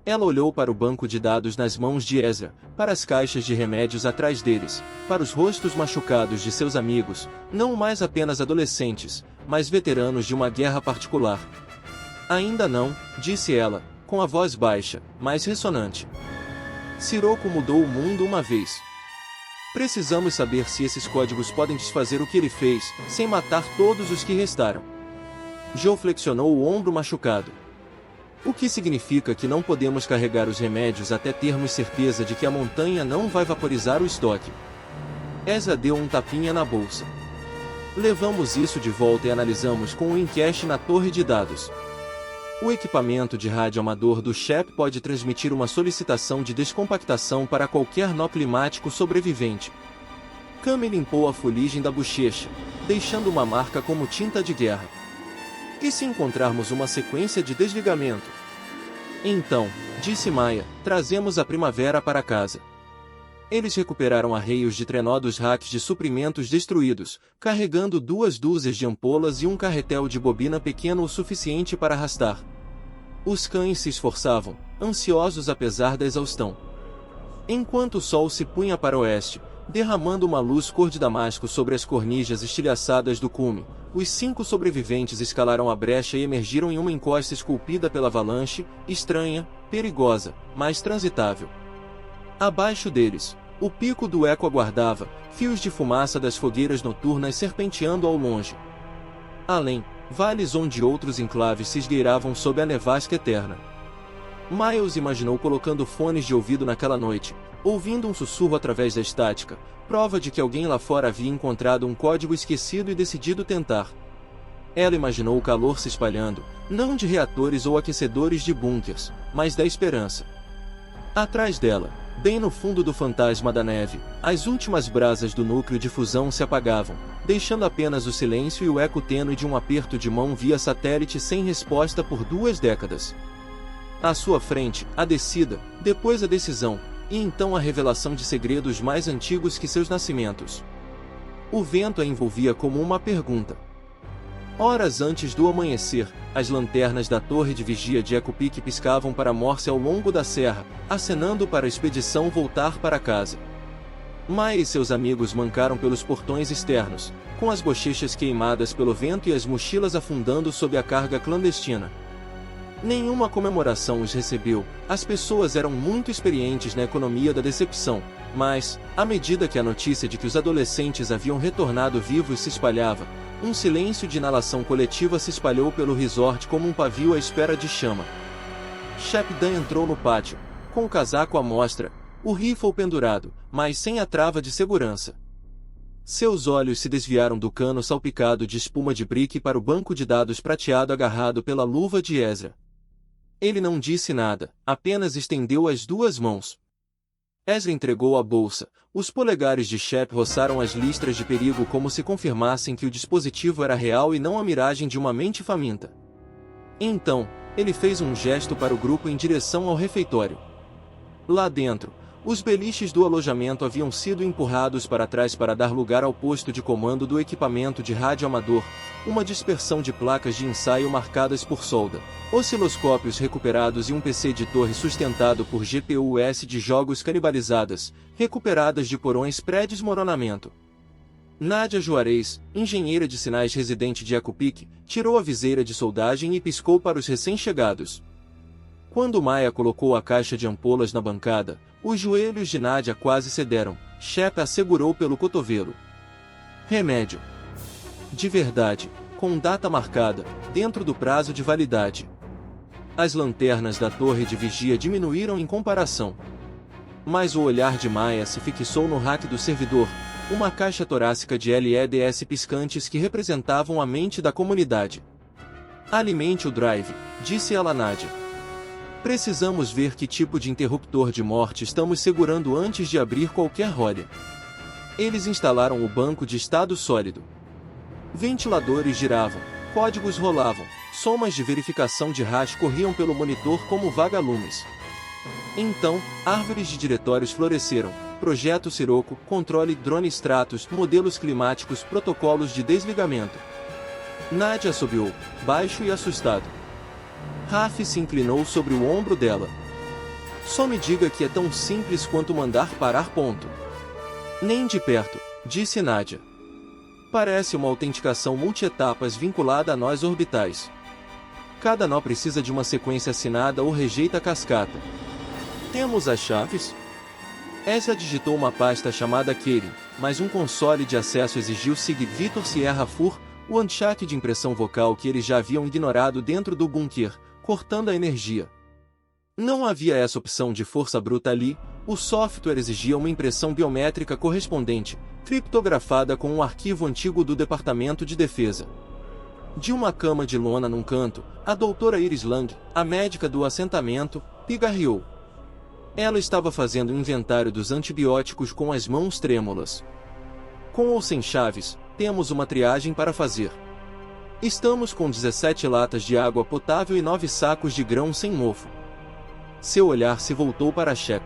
Ela olhou para o banco de dados nas mãos de Ezra, para as caixas de remédios atrás deles, para os rostos machucados de seus amigos, não mais apenas adolescentes, mas veteranos de uma guerra particular. Ainda não, disse ela, com a voz baixa, mas ressonante. Sirocco mudou o mundo uma vez. Precisamos saber se esses códigos podem desfazer o que ele fez, sem matar todos os que restaram. Joe flexionou o ombro machucado. O que significa que não podemos carregar os remédios até termos certeza de que a montanha não vai vaporizar o estoque. Ezra deu um tapinha na bolsa. Levamos isso de volta e analisamos com o encache na torre de dados. O equipamento de rádio amador do Shep pode transmitir uma solicitação de descompactação para qualquer nó climático sobrevivente. Kami limpou a fuligem da bochecha, deixando uma marca como tinta de guerra. E se encontrarmos uma sequência de desligamento? Então, disse Maya, trazemos a primavera para casa. Eles recuperaram arreios de trenó dos racks de suprimentos destruídos, carregando 2 dúzias de ampolas e um carretel de bobina pequeno o suficiente para arrastar. Os cães se esforçavam, ansiosos apesar da exaustão. Enquanto o sol se punha para o oeste, derramando uma luz cor de damasco sobre as cornijas estilhaçadas do cume, os 5 sobreviventes escalaram a brecha e emergiram em uma encosta esculpida pela avalanche, estranha, perigosa, mas transitável. Abaixo deles, o pico do Eco aguardava, fios de fumaça das fogueiras noturnas serpenteando ao longe. Além, vales onde outros enclaves se esgueiravam sob a nevasca eterna. Miles imaginou colocando fones de ouvido naquela noite, ouvindo um sussurro através da estática, prova de que alguém lá fora havia encontrado um código esquecido e decidido tentar. Ela imaginou o calor se espalhando, não de reatores ou aquecedores de bunkers, mas da esperança. Atrás dela, bem no fundo do fantasma da neve, as últimas brasas do núcleo de fusão se apagavam, deixando apenas o silêncio e o eco tênue de um aperto de mão via satélite sem resposta por 2 décadas. À sua frente, a descida, depois a decisão, e então a revelação de segredos mais antigos que seus nascimentos. O vento a envolvia como uma pergunta. Horas antes do amanhecer, as lanternas da torre de vigia de Echo Peak piscavam para Morse ao longo da serra, acenando para a expedição voltar para casa. Mai e seus amigos mancaram pelos portões externos, com as bochechas queimadas pelo vento e as mochilas afundando sob a carga clandestina. Nenhuma comemoração os recebeu, as pessoas eram muito experientes na economia da decepção, mas, à medida que a notícia de que os adolescentes haviam retornado vivos se espalhava, um silêncio de inalação coletiva se espalhou pelo resort como um pavio à espera de chama. Shepard entrou no pátio, com o casaco à mostra, o rifle pendurado, mas sem a trava de segurança. Seus olhos se desviaram do cano salpicado de espuma de brick para o banco de dados prateado agarrado pela luva de Ezra. Ele não disse nada, apenas estendeu as 2 mãos. Ezra entregou a bolsa. Os polegares de Shep roçaram as listras de perigo como se confirmassem que o dispositivo era real e não a miragem de uma mente faminta. Então, ele fez um gesto para o grupo em direção ao refeitório. Lá dentro, os beliches do alojamento haviam sido empurrados para trás para dar lugar ao posto de comando do equipamento de rádio amador, uma dispersão de placas de ensaio marcadas por solda, osciloscópios recuperados e um PC de torre sustentado por GPUs de jogos canibalizadas, recuperadas de porões pré-desmoronamento. Nadia Juarez, engenheira de sinais residente de Echo Peak, tirou a viseira de soldagem e piscou para os recém-chegados. Quando Maya colocou a caixa de ampolas na bancada, os joelhos de Nadia quase cederam. Shep a segurou pelo cotovelo. Remédio. De verdade, com data marcada, dentro do prazo de validade. As lanternas da torre de vigia diminuíram em comparação. Mas o olhar de Maya se fixou no rack do servidor, uma caixa torácica de LEDs piscantes que representavam a mente da comunidade. Alimente o drive, disse ela a Nadia. Precisamos ver que tipo de interruptor de morte estamos segurando antes de abrir qualquer rolha. Eles instalaram o banco de estado sólido. Ventiladores giravam, códigos rolavam, somas de verificação de hash corriam pelo monitor como vagalumes. Então, árvores de diretórios floresceram, projeto Sirocco, controle drone Stratos, modelos climáticos, protocolos de desligamento. Nadia assobiou, baixo e assustado. Raf se inclinou sobre o ombro dela. Só me diga que é tão simples quanto mandar parar ponto. Nem de perto, disse Nadia. Parece uma autenticação multietapas vinculada a nós orbitais. Cada nó precisa de uma sequência assinada ou rejeita a cascata. Temos as chaves? Ezra digitou uma pasta chamada Keri, mas um console de acesso exigiu Sig Victor Sierra Fur, o handshake de impressão vocal que eles já haviam ignorado dentro do bunker, cortando a energia. Não havia essa opção de força bruta ali, o software exigia uma impressão biométrica correspondente, criptografada com um arquivo antigo do Departamento de Defesa. De uma cama de lona num canto, a doutora Iris Lang, a médica do assentamento, pigarreou. Ela estava fazendo o inventário dos antibióticos com as mãos trêmulas. Com ou sem chaves, temos uma triagem para fazer. Estamos com 17 latas de água potável e 9 sacos de grão sem mofo. Seu olhar se voltou para Shep.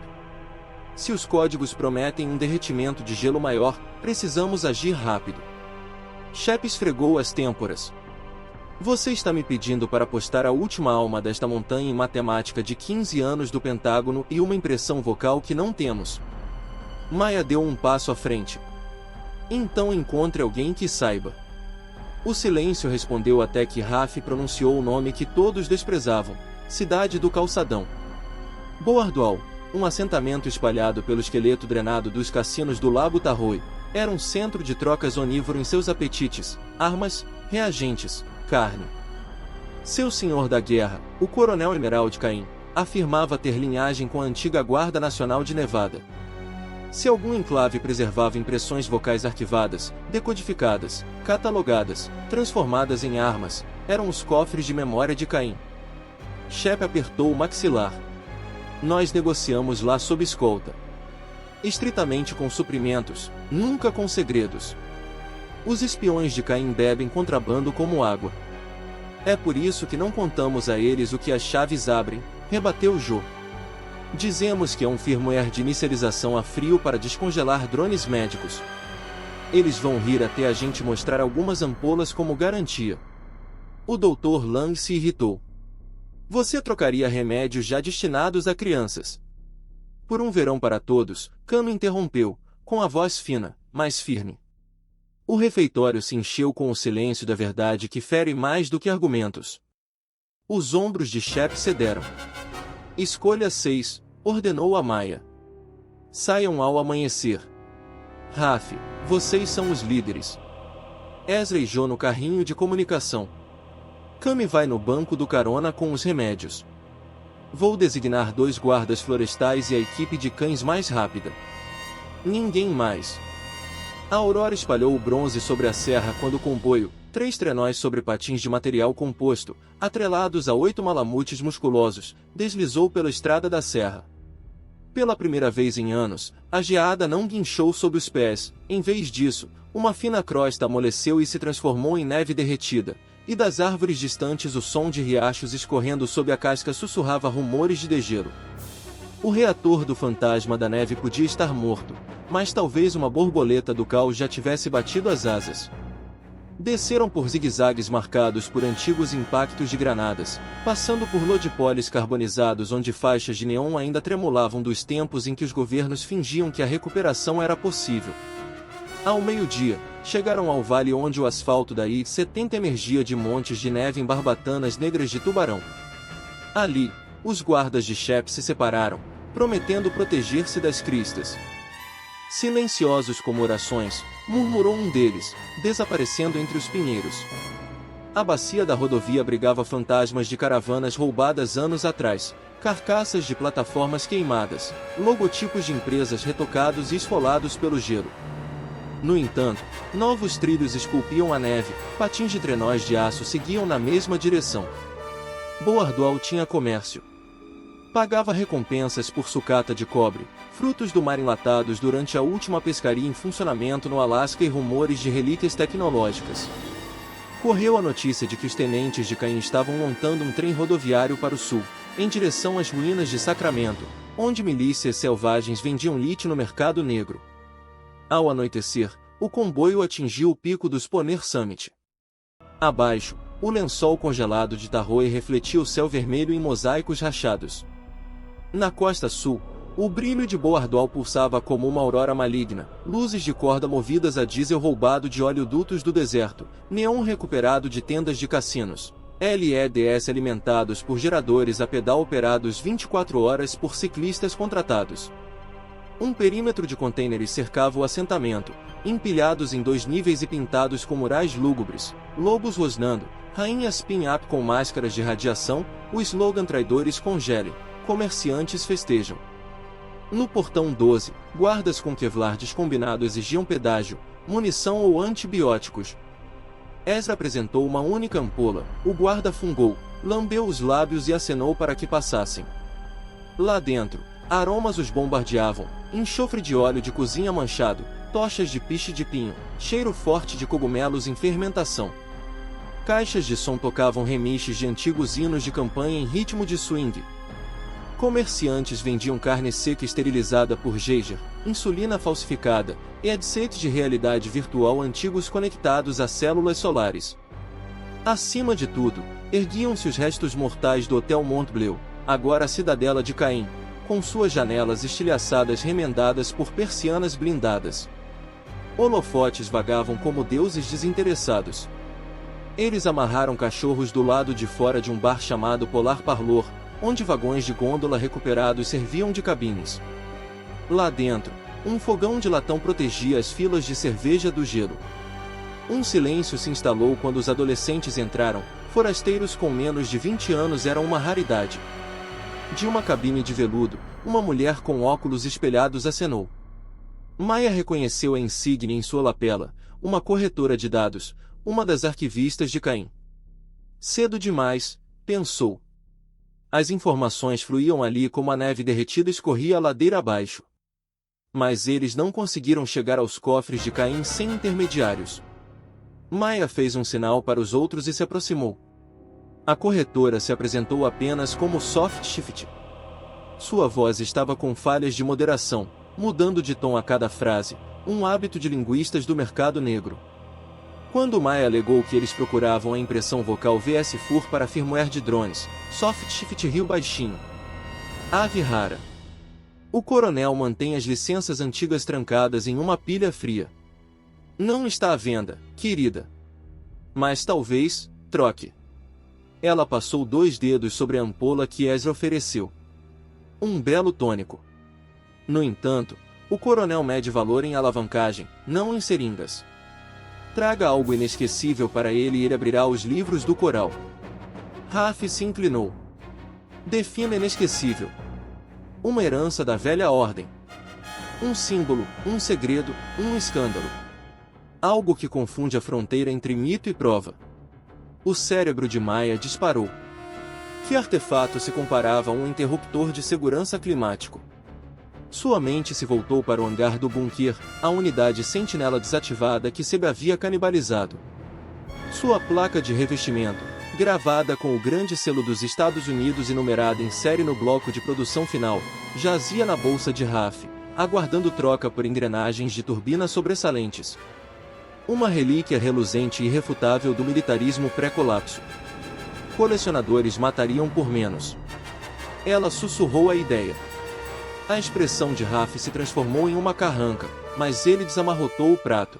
Se os códigos prometem um derretimento de gelo maior, precisamos agir rápido. Shep esfregou as têmporas. Você está me pedindo para postar a última alma desta montanha em matemática de 15 anos do Pentágono e uma impressão vocal que não temos. Maya deu um passo à frente. Então encontre alguém que saiba. O silêncio respondeu até que Raf pronunciou o nome que todos desprezavam, Cidade do Calçadão. Boardwalk, um assentamento espalhado pelo esqueleto drenado dos cassinos do Lago Tahoe, era um centro de trocas onívoro em seus apetites, armas, reagentes, carne. Seu senhor da guerra, o coronel Emerald Cain, afirmava ter linhagem com a antiga Guarda Nacional de Nevada. Se algum enclave preservava impressões vocais arquivadas, decodificadas, catalogadas, transformadas em armas, eram os cofres de memória de Cain. Shep apertou o maxilar. Nós negociamos lá sob escolta. Estritamente com suprimentos, nunca com segredos. Os espiões de Cain bebem contrabando como água. É por isso que não contamos a eles o que as chaves abrem, rebateu Joe. Dizemos que é um firmware de inicialização a frio para descongelar drones médicos. Eles vão rir até a gente mostrar algumas ampolas como garantia. O Dr. Lang se irritou. Você trocaria remédios já destinados a crianças. Por um verão para todos, Cano interrompeu, com a voz fina, mas firme. O refeitório se encheu com o silêncio da verdade que fere mais do que argumentos. Os ombros de Shep cederam. Escolha 6, ordenou a Maia. Saiam ao amanhecer. Raf, vocês são os líderes. Ezra e Joe no carrinho de comunicação. Cami vai no banco do carona com os remédios. Vou designar 2 guardas florestais e a equipe de cães mais rápida. Ninguém mais. A Aurora espalhou o bronze sobre a serra quando o comboio, 3 trenós sobre patins de material composto, atrelados a 8 malamutes musculosos, deslizou pela estrada da serra. Pela primeira vez em anos, a geada não guinchou sob os pés, em vez disso, uma fina crosta amoleceu e se transformou em neve derretida, e das árvores distantes o som de riachos escorrendo sob a casca sussurrava rumores de degelo. O reator do fantasma da neve podia estar morto, mas talvez uma borboleta do caos já tivesse batido as asas. Desceram por zigue-zagues marcados por antigos impactos de granadas, passando por lodipoles carbonizados onde faixas de neon ainda tremulavam dos tempos em que os governos fingiam que a recuperação era possível. Ao meio-dia, chegaram ao vale onde o asfalto da I-70 emergia de montes de neve em barbatanas negras de tubarão. Ali, os guardas de Shep se separaram, prometendo proteger-se das cristas. Silenciosos como orações, murmurou um deles, desaparecendo entre os pinheiros. A bacia da rodovia abrigava fantasmas de caravanas roubadas anos atrás, carcaças de plataformas queimadas, logotipos de empresas retocados e esfolados pelo gelo. No entanto, novos trilhos esculpiam a neve, patins de trenós de aço seguiam na mesma direção. Boardwell tinha comércio. Pagava recompensas por sucata de cobre, frutos do mar enlatados durante a última pescaria em funcionamento no Alasca e rumores de relíquias tecnológicas. Correu a notícia de que os tenentes de Cain estavam montando um trem rodoviário para o sul, em direção às ruínas de Sacramento, onde milícias selvagens vendiam lítio no mercado negro. Ao anoitecer, o comboio atingiu o pico do Spooner Summit. Abaixo, o lençol congelado de Tahoe refletia o céu vermelho em mosaicos rachados. Na costa sul, o brilho de Boardwell pulsava como uma aurora maligna, luzes de corda movidas a diesel roubado de oleodutos do deserto, neon recuperado de tendas de cassinos, LEDs alimentados por geradores a pedal operados 24 horas por ciclistas contratados. Um perímetro de contêineres cercava o assentamento, empilhados em 2 níveis e pintados com murais lúgubres, lobos rosnando, rainhas pin-up com máscaras de radiação, o slogan traidores congelem, comerciantes festejam. No portão 12, guardas com Kevlar descombinado exigiam pedágio, munição ou antibióticos. Ezra apresentou uma única ampola, o guarda fungou, lambeu os lábios e acenou para que passassem. Lá dentro, aromas os bombardeavam, enxofre de óleo de cozinha manchado, tochas de piche de pinho, cheiro forte de cogumelos em fermentação. Caixas de som tocavam remiches de antigos hinos de campanha em ritmo de swing. Comerciantes vendiam carne seca esterilizada por Geiger, insulina falsificada, e headsets de realidade virtual antigos conectados a células solares. Acima de tudo, erguiam-se os restos mortais do Hotel Montbleu, agora a cidadela de Caim, com suas janelas estilhaçadas remendadas por persianas blindadas. Holofotes vagavam como deuses desinteressados. Eles amarraram cachorros do lado de fora de um bar chamado Polar Parlour, onde vagões de gôndola recuperados serviam de cabines. Lá dentro, um fogão de latão protegia as filas de cerveja do gelo. Um silêncio se instalou quando os adolescentes entraram. Forasteiros com menos de 20 anos eram uma raridade. De uma cabine de veludo, uma mulher com óculos espelhados acenou. Maya reconheceu a insígnia em sua lapela, uma corretora de dados, uma das arquivistas de Caim. Cedo demais, pensou. As informações fluíam ali como a neve derretida escorria a ladeira abaixo. Mas eles não conseguiram chegar aos cofres de Caim sem intermediários. Maya fez um sinal para os outros e se aproximou. A corretora se apresentou apenas como Soft Shift. Sua voz estava com falhas de moderação, mudando de tom a cada frase, um hábito de linguistas do mercado negro. Quando Maya alegou que eles procuravam a impressão vocal VS-FUR para firmware de drones, Soft Shift riu baixinho. Ave rara. O coronel mantém as licenças antigas trancadas em uma pilha fria. Não está à venda, querida. Mas talvez, troque. Ela passou 2 dedos sobre a ampola que Ezra ofereceu. Um belo tônico. No entanto, o coronel mede valor em alavancagem, não em seringas. Traga algo inesquecível para ele e ele abrirá os livros do coral. Raf se inclinou. Defina inesquecível. Uma herança da velha ordem. Um símbolo, um segredo, um escândalo. Algo que confunde a fronteira entre mito e prova. O cérebro de Maya disparou. Que artefato se comparava a um interruptor de segurança climático? Sua mente se voltou para o hangar do bunker, a unidade sentinela desativada que Seb havia canibalizado. Sua placa de revestimento, gravada com o grande selo dos Estados Unidos e numerada em série no bloco de produção final, jazia na bolsa de Raf, aguardando troca por engrenagens de turbina sobressalentes. Uma relíquia reluzente e irrefutável do militarismo pré-colapso. Colecionadores matariam por menos. Ela sussurrou a ideia. A expressão de Raf se transformou em uma carranca, mas ele desamarrotou o prato.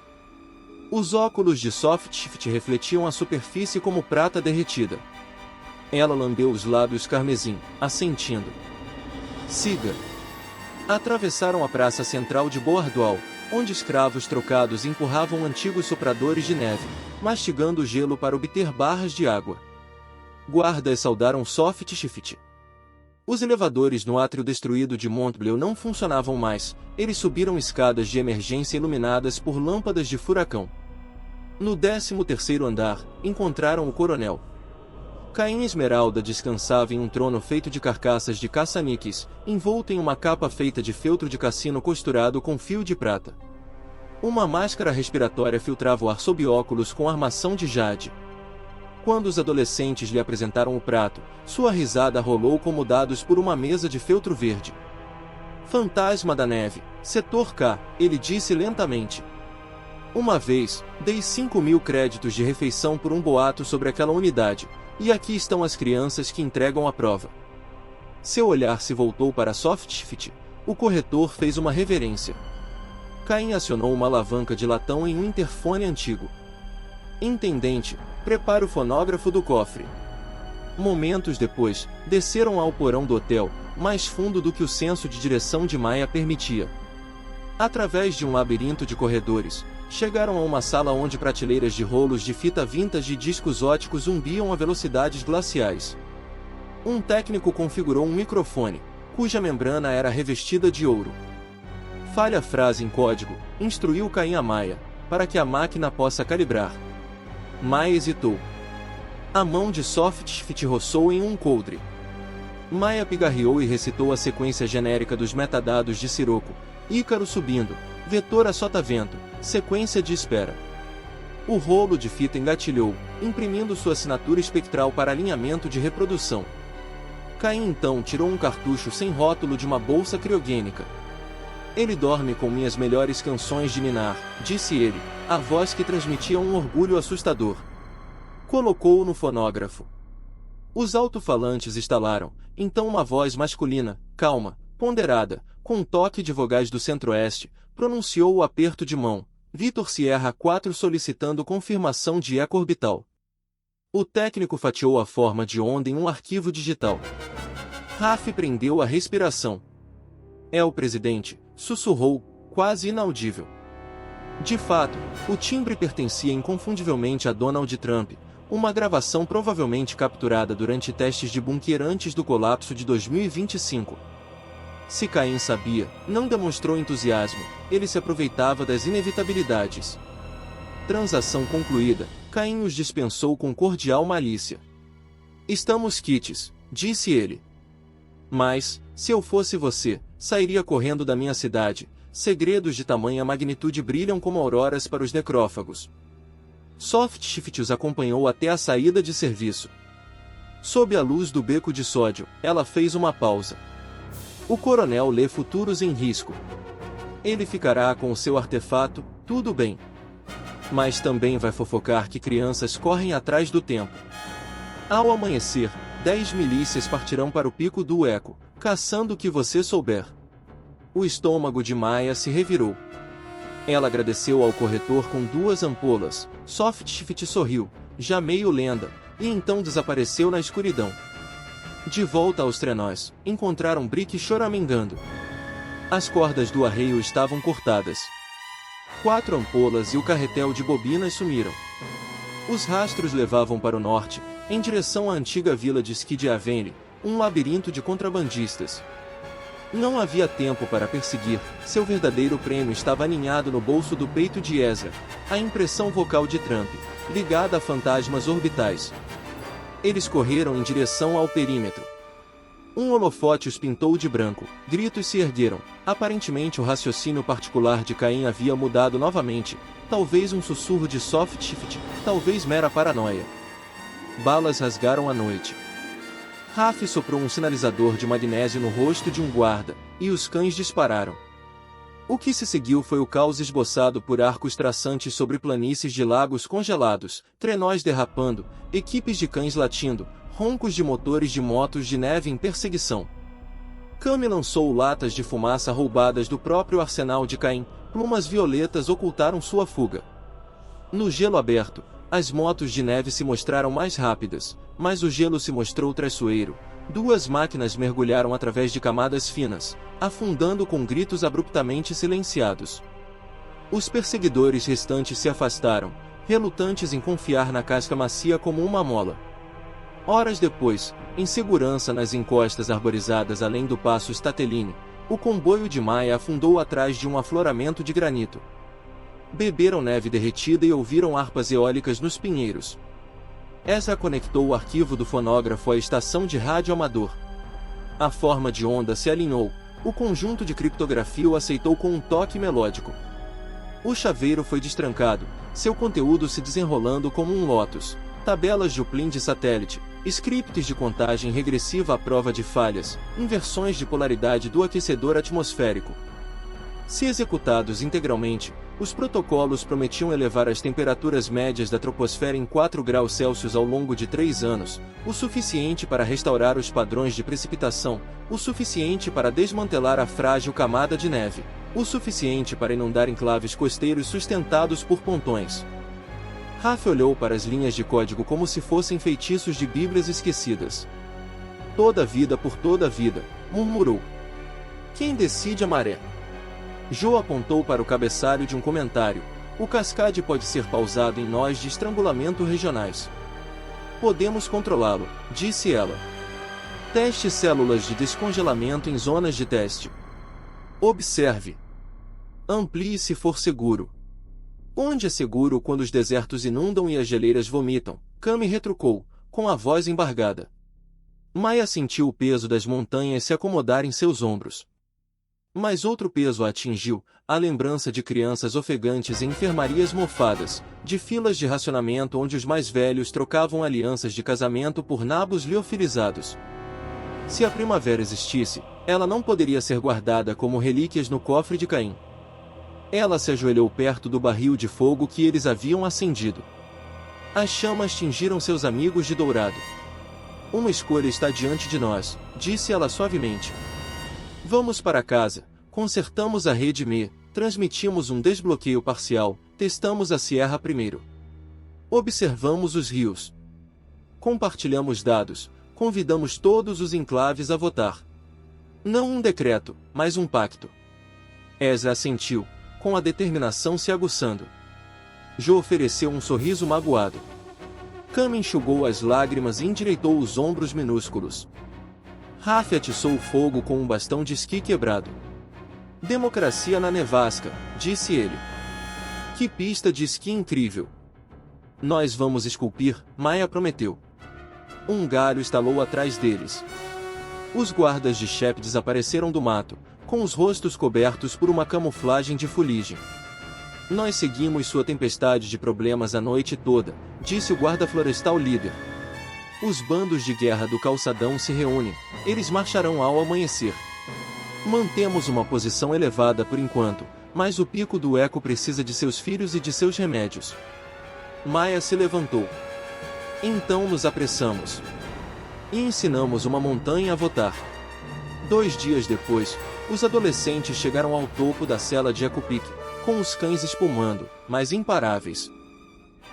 Os óculos de Soft Shift refletiam a superfície como prata derretida. Ela lambeu os lábios carmesim, assentindo. Siga. Atravessaram a praça central de Boardwalk, onde escravos trocados empurravam antigos sopradores de neve, mastigando o gelo para obter barras de água. Guardas saudaram Soft Shift. Os elevadores no átrio destruído de Montbleu não funcionavam mais, eles subiram escadas de emergência iluminadas por lâmpadas de furacão. No 13º andar, encontraram o coronel. Caim Esmeralda descansava em um trono feito de carcaças de caça-níqueis, envolto em uma capa feita de feltro de cassino costurado com fio de prata. Uma máscara respiratória filtrava o ar sob óculos com armação de jade. Quando os adolescentes lhe apresentaram o prato, sua risada rolou como dados por uma mesa de feltro verde. Fantasma da neve, setor K, ele disse lentamente. Uma vez, dei 5.000 créditos de refeição por um boato sobre aquela unidade, e aqui estão as crianças que entregam a prova. Seu olhar se voltou para Soft Shift, o corretor fez uma reverência. Caim acionou uma alavanca de latão em um interfone antigo. Intendente, prepare o fonógrafo do cofre. Momentos depois, desceram ao porão do hotel, mais fundo do que o senso de direção de Maya permitia. Através de um labirinto de corredores, chegaram a uma sala onde prateleiras de rolos de fita vintage e discos óticos zumbiam a velocidades glaciais. Um técnico configurou um microfone, cuja membrana era revestida de ouro. Fale a frase em código, instruiu Caim a Maya, para que a máquina possa calibrar. Maya hesitou. A mão de Soft Shift roçou em um coldre. Maya pigarreou e recitou a sequência genérica dos metadados de Sirocco. Ícaro subindo, vetor a sotavento, sequência de espera. O rolo de fita engatilhou, imprimindo sua assinatura espectral para alinhamento de reprodução. Caim então tirou um cartucho sem rótulo de uma bolsa criogênica. Ele dorme com minhas melhores canções de Minar, disse ele, a voz que transmitia um orgulho assustador. Colocou-o no fonógrafo. Os alto-falantes estalaram, então uma voz masculina, calma, ponderada, com um toque de vogais do centro-oeste, pronunciou o aperto de mão, Vitor Sierra 4 solicitando confirmação de eco orbital. O técnico fatiou a forma de onda em um arquivo digital. Raf prendeu a respiração. É o presidente, sussurrou, quase inaudível. De fato, o timbre pertencia inconfundivelmente a Donald Trump, uma gravação provavelmente capturada durante testes de bunker antes do colapso de 2025. Se Caim sabia, não demonstrou entusiasmo, ele se aproveitava das inevitabilidades. Transação concluída, Caim os dispensou com cordial malícia. Estamos quites, disse ele. Mas, se eu fosse você, sairia correndo da minha cidade. Segredos de tamanha magnitude brilham como auroras para os necrófagos. Softshift os acompanhou até a saída de serviço. Sob a luz do beco de sódio, ela fez uma pausa. O coronel lê futuros em risco. Ele ficará com o seu artefato, tudo bem. Mas também vai fofocar que crianças correm atrás do tempo. Ao amanhecer, 10 milícias partirão para o pico do Eco, caçando o que você souber. O estômago de Maya se revirou. Ela agradeceu ao corretor com 2 ampolas. Softshift sorriu, já meio lenda, e então desapareceu na escuridão. De volta aos trenós, encontraram Brick choramingando. As cordas do arreio estavam cortadas. 4 ampolas e o carretel de bobinas sumiram. Os rastros levavam para o norte, em direção à antiga vila de Skid Avenue, um labirinto de contrabandistas. Não havia tempo para perseguir, seu verdadeiro prêmio estava aninhado no bolso do peito de Ezra, a impressão vocal de Trump, ligada a fantasmas orbitais. Eles correram em direção ao perímetro. Um holofote os pintou de branco, gritos se ergueram, aparentemente o raciocínio particular de Caim havia mudado novamente, talvez um sussurro de Softshift, talvez mera paranoia. Balas rasgaram a noite. Raf soprou um sinalizador de magnésio no rosto de um guarda, e os cães dispararam. O que se seguiu foi o caos esboçado por arcos traçantes sobre planícies de lagos congelados, trenós derrapando, equipes de cães latindo, roncos de motores de motos de neve em perseguição. Cami lançou latas de fumaça roubadas do próprio arsenal de Caim, plumas violetas ocultaram sua fuga. No gelo aberto, as motos de neve se mostraram mais rápidas, mas o gelo se mostrou traiçoeiro. 2 máquinas mergulharam através de camadas finas, afundando com gritos abruptamente silenciados. Os perseguidores restantes se afastaram, relutantes em confiar na casca macia como uma mola. Horas depois, em segurança nas encostas arborizadas além do passo Stateline, o comboio de Maya afundou atrás de um afloramento de granito. Beberam neve derretida e ouviram harpas eólicas nos pinheiros. Ezra conectou o arquivo do fonógrafo à estação de rádio amador. A forma de onda se alinhou, o conjunto de criptografia o aceitou com um toque melódico. O chaveiro foi destrancado, seu conteúdo se desenrolando como um lótus. Tabelas de Uplin de satélite, scripts de contagem regressiva à prova de falhas, inversões de polaridade do aquecedor atmosférico. Se executados integralmente, os protocolos prometiam elevar as temperaturas médias da troposfera em 4 graus Celsius ao longo de 3 anos, o suficiente para restaurar os padrões de precipitação, o suficiente para desmantelar a frágil camada de neve, o suficiente para inundar enclaves costeiros sustentados por pontões. Raf olhou para as linhas de código como se fossem feitiços de bíblias esquecidas. Toda vida por toda vida, murmurou. Quem decide a maré? Joe apontou para o cabeçalho de um comentário. O cascade pode ser pausado em nós de estrangulamento regionais. Podemos controlá-lo, disse ela. Teste células de descongelamento em zonas de teste. Observe. Amplie se for seguro. Onde é seguro quando os desertos inundam e as geleiras vomitam? Cami retrucou, com a voz embargada. Maya sentiu o peso das montanhas se acomodar em seus ombros. Mas outro peso a atingiu, a lembrança de crianças ofegantes em enfermarias mofadas, de filas de racionamento onde os mais velhos trocavam alianças de casamento por nabos liofilizados. Se a primavera existisse, ela não poderia ser guardada como relíquias no cofre de Caim. Ela se ajoelhou perto do barril de fogo que eles haviam acendido. As chamas tingiram seus amigos de dourado. Uma escolha está diante de nós, disse ela suavemente. Vamos para casa, consertamos a rede ME, transmitimos um desbloqueio parcial, testamos a Sierra primeiro. Observamos os rios. Compartilhamos dados, convidamos todos os enclaves a votar. Não um decreto, mas um pacto. Ezra assentiu, com a determinação se aguçando. Jo ofereceu um sorriso magoado. Cam enxugou as lágrimas e endireitou os ombros minúsculos. Raf atiçou o fogo com um bastão de esqui quebrado. Democracia na nevasca, disse ele. Que pista de esqui incrível! Nós vamos esculpir, Maia prometeu. Um galho estalou atrás deles. Os guardas de Shep desapareceram do mato, com os rostos cobertos por uma camuflagem de fuligem. Nós seguimos sua tempestade de problemas a noite toda, disse o guarda florestal líder. Os bandos de guerra do calçadão se reúnem, eles marcharão ao amanhecer. Mantemos uma posição elevada por enquanto, mas o pico do eco precisa de seus filhos e de seus remédios. Maia se levantou. Então nos apressamos. E ensinamos uma montanha a votar. 2 dias depois, os adolescentes chegaram ao topo da cela de Ecopik, com os cães espumando, mas imparáveis.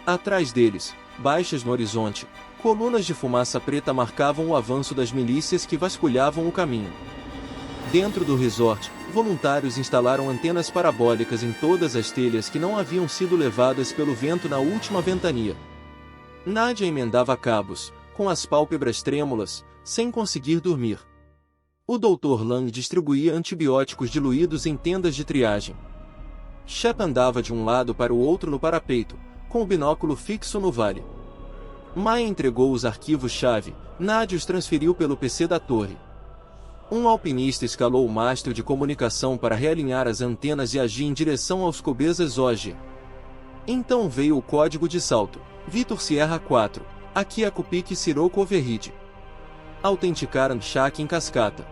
Atrás deles, baixas no horizonte, colunas de fumaça preta marcavam o avanço das milícias que vasculhavam o caminho. Dentro do resort, voluntários instalaram antenas parabólicas em todas as telhas que não haviam sido levadas pelo vento na última ventania. Nadia emendava cabos, com as pálpebras trêmulas, sem conseguir dormir. O Dr. Lang distribuía antibióticos diluídos em tendas de triagem. Shep andava de um lado para o outro no parapeito, com o binóculo fixo no vale. Maia entregou os arquivos-chave, Nadia os transferiu pelo PC da torre. Um alpinista escalou o mastro de comunicação para realinhar as antenas e agir em direção aos Cobesas Oge. Então veio o código de salto, Vitor Sierra 4, aqui Ecopik Sirocco Override. Autenticaram Shaq em cascata.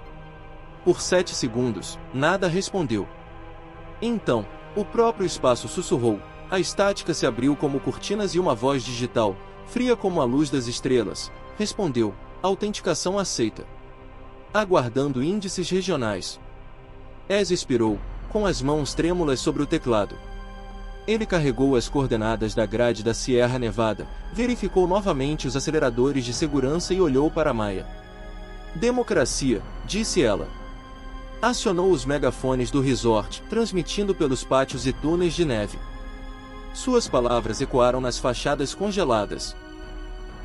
Por 7 segundos, nada respondeu. Então, o próprio espaço sussurrou, a estática se abriu como cortinas e uma voz digital, fria como a luz das estrelas, respondeu, autenticação aceita. Aguardando índices regionais. Ez expirou, com as mãos trêmulas sobre o teclado. Ele carregou as coordenadas da grade da Sierra Nevada, verificou novamente os aceleradores de segurança e olhou para Maia. Democracia, disse ela. Acionou os megafones do resort, transmitindo pelos pátios e túneis de neve. Suas palavras ecoaram nas fachadas congeladas.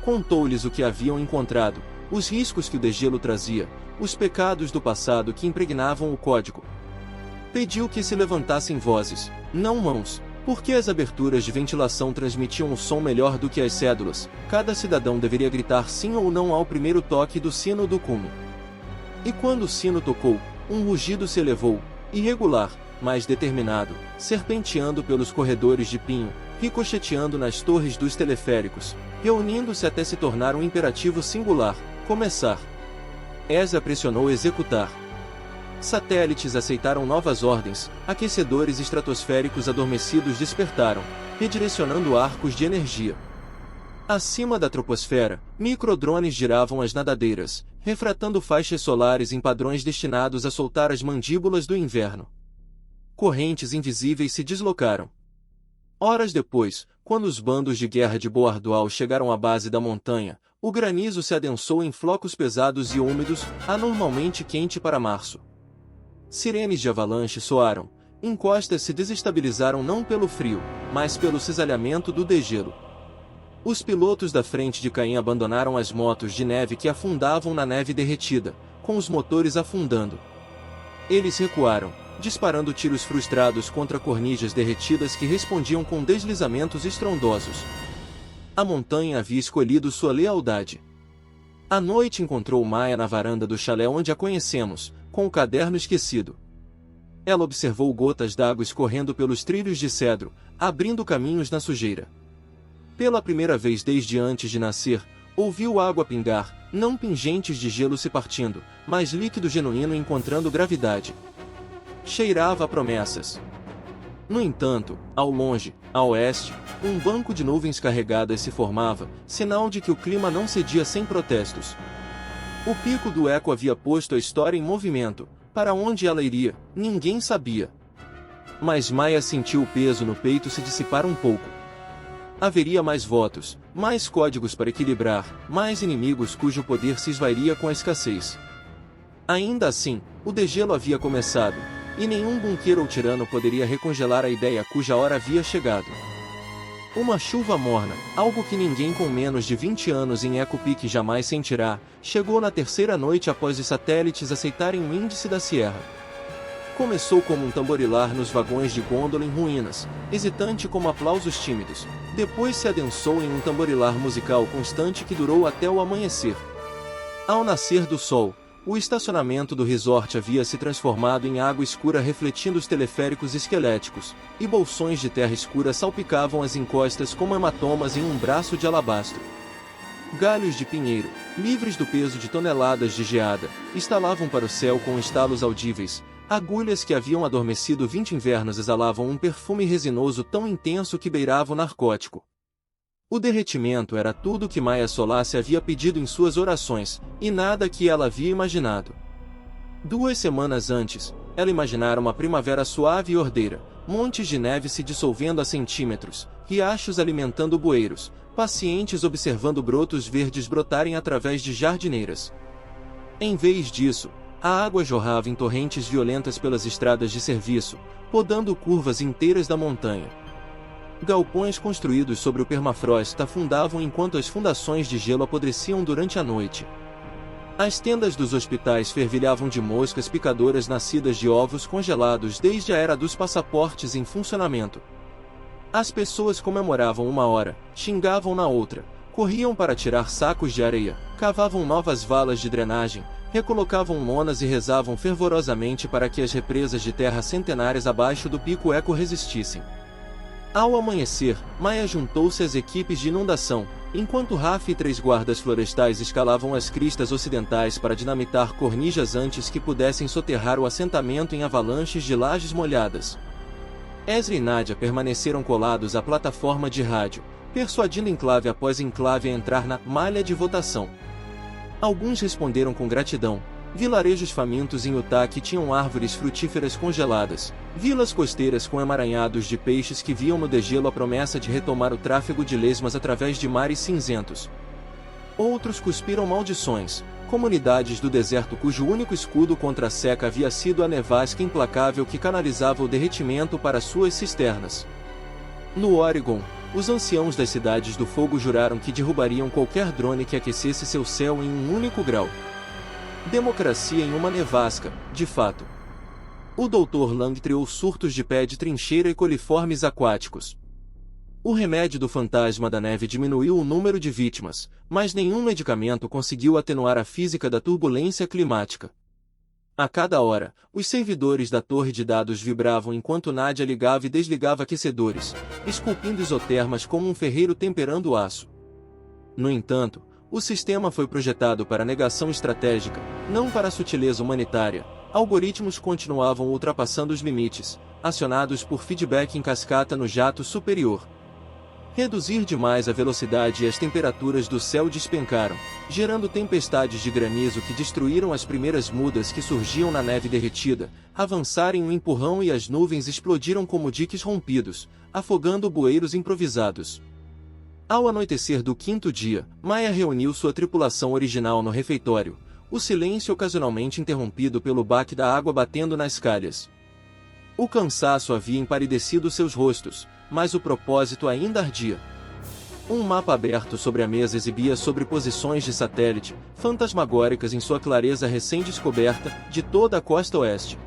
Contou-lhes o que haviam encontrado, os riscos que o degelo trazia, os pecados do passado que impregnavam o código. Pediu que se levantassem vozes, não mãos, porque as aberturas de ventilação transmitiam um som melhor do que as cédulas. Cada cidadão deveria gritar sim ou não ao primeiro toque do sino do cume. E quando o sino tocou, um rugido se elevou, irregular, mas determinado, serpenteando pelos corredores de pinho, ricocheteando nas torres dos teleféricos, reunindo-se até se tornar um imperativo singular, começar. Ezra pressionou executar. Satélites aceitaram novas ordens, aquecedores estratosféricos adormecidos despertaram, redirecionando arcos de energia. Acima da troposfera, microdrones giravam as nadadeiras, refratando faixas solares em padrões destinados a soltar as mandíbulas do inverno. Correntes invisíveis se deslocaram. Horas depois, quando os bandos de guerra de Boardual chegaram à base da montanha, o granizo se adensou em flocos pesados e úmidos, anormalmente quente para março. Sirenes de avalanche soaram, encostas se desestabilizaram não pelo frio, mas pelo cisalhamento do degelo. Os pilotos da frente de Caim abandonaram as motos de neve que afundavam na neve derretida, com os motores afundando. Eles recuaram, disparando tiros frustrados contra cornijas derretidas que respondiam com deslizamentos estrondosos. A montanha havia escolhido sua lealdade. À noite encontrou Maia na varanda do chalé onde a conhecemos, com o caderno esquecido. Ela observou gotas d'água escorrendo pelos trilhos de cedro, abrindo caminhos na sujeira. Pela primeira vez desde antes de nascer, ouviu água pingar, não pingentes de gelo se partindo, mas líquido genuíno encontrando gravidade. Cheirava a promessas. No entanto, ao longe, a oeste, um banco de nuvens carregadas se formava, sinal de que o clima não cedia sem protestos. O pico do eco havia posto a história em movimento, para onde ela iria, ninguém sabia. Mas Maia sentiu o peso no peito se dissipar um pouco. haveria mais votos, mais códigos para equilibrar, mais inimigos cujo poder se esvairia com a escassez. Ainda assim, o degelo havia começado, e nenhum bunker ou tirano poderia recongelar a ideia cuja hora havia chegado. Uma chuva morna, algo que ninguém com menos de 20 anos em Echo Peak jamais sentirá, chegou na terceira noite após os satélites aceitarem o índice da Sierra. Começou como um tamborilar nos vagões de gôndola em ruínas, hesitante como aplausos tímidos, depois se adensou em um tamborilar musical constante que durou até o amanhecer. Ao nascer do sol, o estacionamento do resort havia se transformado em água escura refletindo os teleféricos esqueléticos, e bolsões de terra escura salpicavam as encostas como hematomas em um braço de alabastro. Galhos de pinheiro, livres do peso de toneladas de geada, estalavam para o céu com estalos audíveis. Agulhas que haviam adormecido 20 invernos exalavam um perfume resinoso tão intenso que beirava o narcótico. O derretimento era tudo que Maya Solace havia pedido em suas orações, e nada que ela havia imaginado. 2 semanas antes, ela imaginara uma primavera suave e ordeira, montes de neve se dissolvendo a centímetros, riachos alimentando bueiros, pacientes observando brotos verdes brotarem através de jardineiras. Em vez disso, a água jorrava em torrentes violentas pelas estradas de serviço, podando curvas inteiras da montanha. Galpões construídos sobre o permafrost afundavam enquanto as fundações de gelo apodreciam durante a noite. As tendas dos hospitais fervilhavam de moscas picadoras nascidas de ovos congelados desde a era dos passaportes em funcionamento. As pessoas comemoravam uma hora, xingavam na outra, corriam para tirar sacos de areia, cavavam novas valas de drenagem, recolocavam lonas e rezavam fervorosamente para que as represas de terra centenárias abaixo do pico Echo resistissem. Ao amanhecer, Maya juntou-se às equipes de inundação, enquanto Raf e 3 guardas florestais escalavam as cristas ocidentais para dinamitar cornijas antes que pudessem soterrar o assentamento em avalanches de lajes molhadas. Ezra e Nadia permaneceram colados à plataforma de rádio, persuadindo enclave após enclave a entrar na malha de votação. Alguns responderam com gratidão. Vilarejos famintos em Utah que tinham árvores frutíferas congeladas, vilas costeiras com emaranhados de peixes que viam no degelo a promessa de retomar o tráfego de lesmas através de mares cinzentos. Outros cuspiram maldições, comunidades do deserto cujo único escudo contra a seca havia sido a nevasca implacável que canalizava o derretimento para suas cisternas. No Oregon, os anciãos das cidades do fogo juraram que derrubariam qualquer drone que aquecesse seu céu em um único grau. Democracia em uma nevasca, de fato. O Dr. Lang criou surtos de pé de trincheira e coliformes aquáticos. O remédio do fantasma da neve diminuiu o número de vítimas, mas nenhum medicamento conseguiu atenuar a física da turbulência climática. A cada hora, os servidores da torre de dados vibravam enquanto Nadia ligava e desligava aquecedores, esculpindo isotermas como um ferreiro temperando aço. No entanto, o sistema foi projetado para negação estratégica, não para a sutileza humanitária. Algoritmos continuavam ultrapassando os limites, acionados por feedback em cascata no jato superior. Reduzir demais a velocidade e as temperaturas do céu despencaram, gerando tempestades de granizo que destruíram as primeiras mudas que surgiam na neve derretida, avançar em um empurrão e as nuvens explodiram como diques rompidos, afogando bueiros improvisados. Ao anoitecer do 5º dia, Maya reuniu sua tripulação original no refeitório, o silêncio ocasionalmente interrompido pelo baque da água batendo nas calhas. O cansaço havia empalidecido seus rostos, mas o propósito ainda ardia. Um mapa aberto sobre a mesa exibia sobreposições de satélite, fantasmagóricas em sua clareza recém-descoberta, de toda a costa oeste.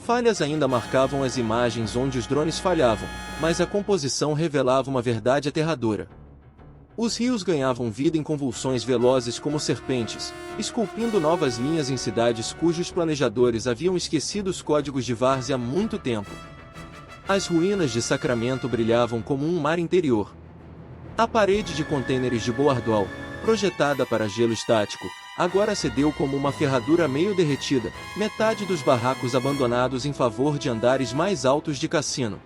Falhas ainda marcavam as imagens onde os drones falhavam, mas a composição revelava uma verdade aterradora. Os rios ganhavam vida em convulsões velozes como serpentes, esculpindo novas linhas em cidades cujos planejadores haviam esquecido os códigos de várzea há muito tempo. As ruínas de Sacramento brilhavam como um mar interior. A parede de contêineres de Boardwalk, projetada para gelo estático, agora cedeu como uma ferradura meio derretida, metade dos barracos abandonados em favor de andares mais altos de cassino.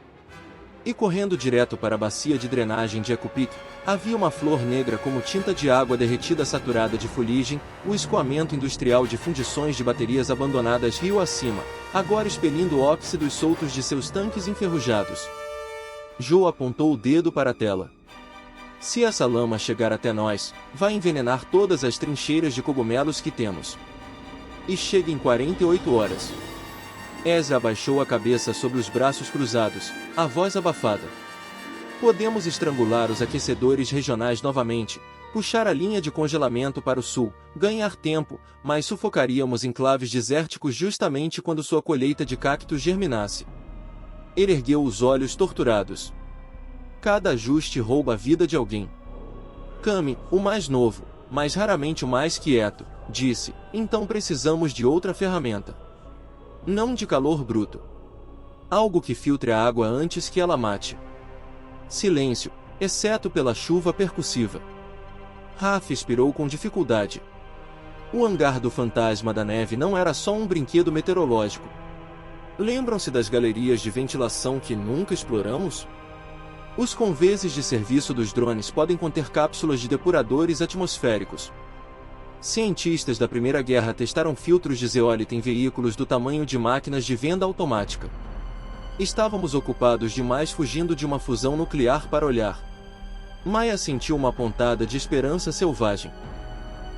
E correndo direto para a bacia de drenagem de Echo Peak, havia uma flor negra como tinta de água derretida saturada de fuligem, o escoamento industrial de fundições de baterias abandonadas rio acima, agora expelindo óxidos soltos de seus tanques enferrujados. Joe apontou o dedo para a tela. Se essa lama chegar até nós, vai envenenar todas as trincheiras de cogumelos que temos. E chega em 48 horas. Ezra abaixou a cabeça sobre os braços cruzados, a voz abafada. Podemos estrangular os aquecedores regionais novamente, puxar a linha de congelamento para o sul, ganhar tempo, mas sufocaríamos enclaves desérticos justamente quando sua colheita de cactos germinasse. Ele ergueu os olhos torturados. Cada ajuste rouba a vida de alguém. Kami, o mais novo, mas raramente o mais quieto, disse, então precisamos de outra ferramenta. Não de calor bruto. Algo que filtre a água antes que ela mate. Silêncio, exceto pela chuva percussiva. Raf expirou com dificuldade. O hangar do Fantasma da Neve não era só um brinquedo meteorológico. Lembram-se das galerias de ventilação que nunca exploramos? Os conveses de serviço dos drones podem conter cápsulas de depuradores atmosféricos. Cientistas da Primeira Guerra testaram filtros de zeólite em veículos do tamanho de máquinas de venda automática. Estávamos ocupados demais fugindo de uma fusão nuclear para olhar. Maya sentiu uma pontada de esperança selvagem.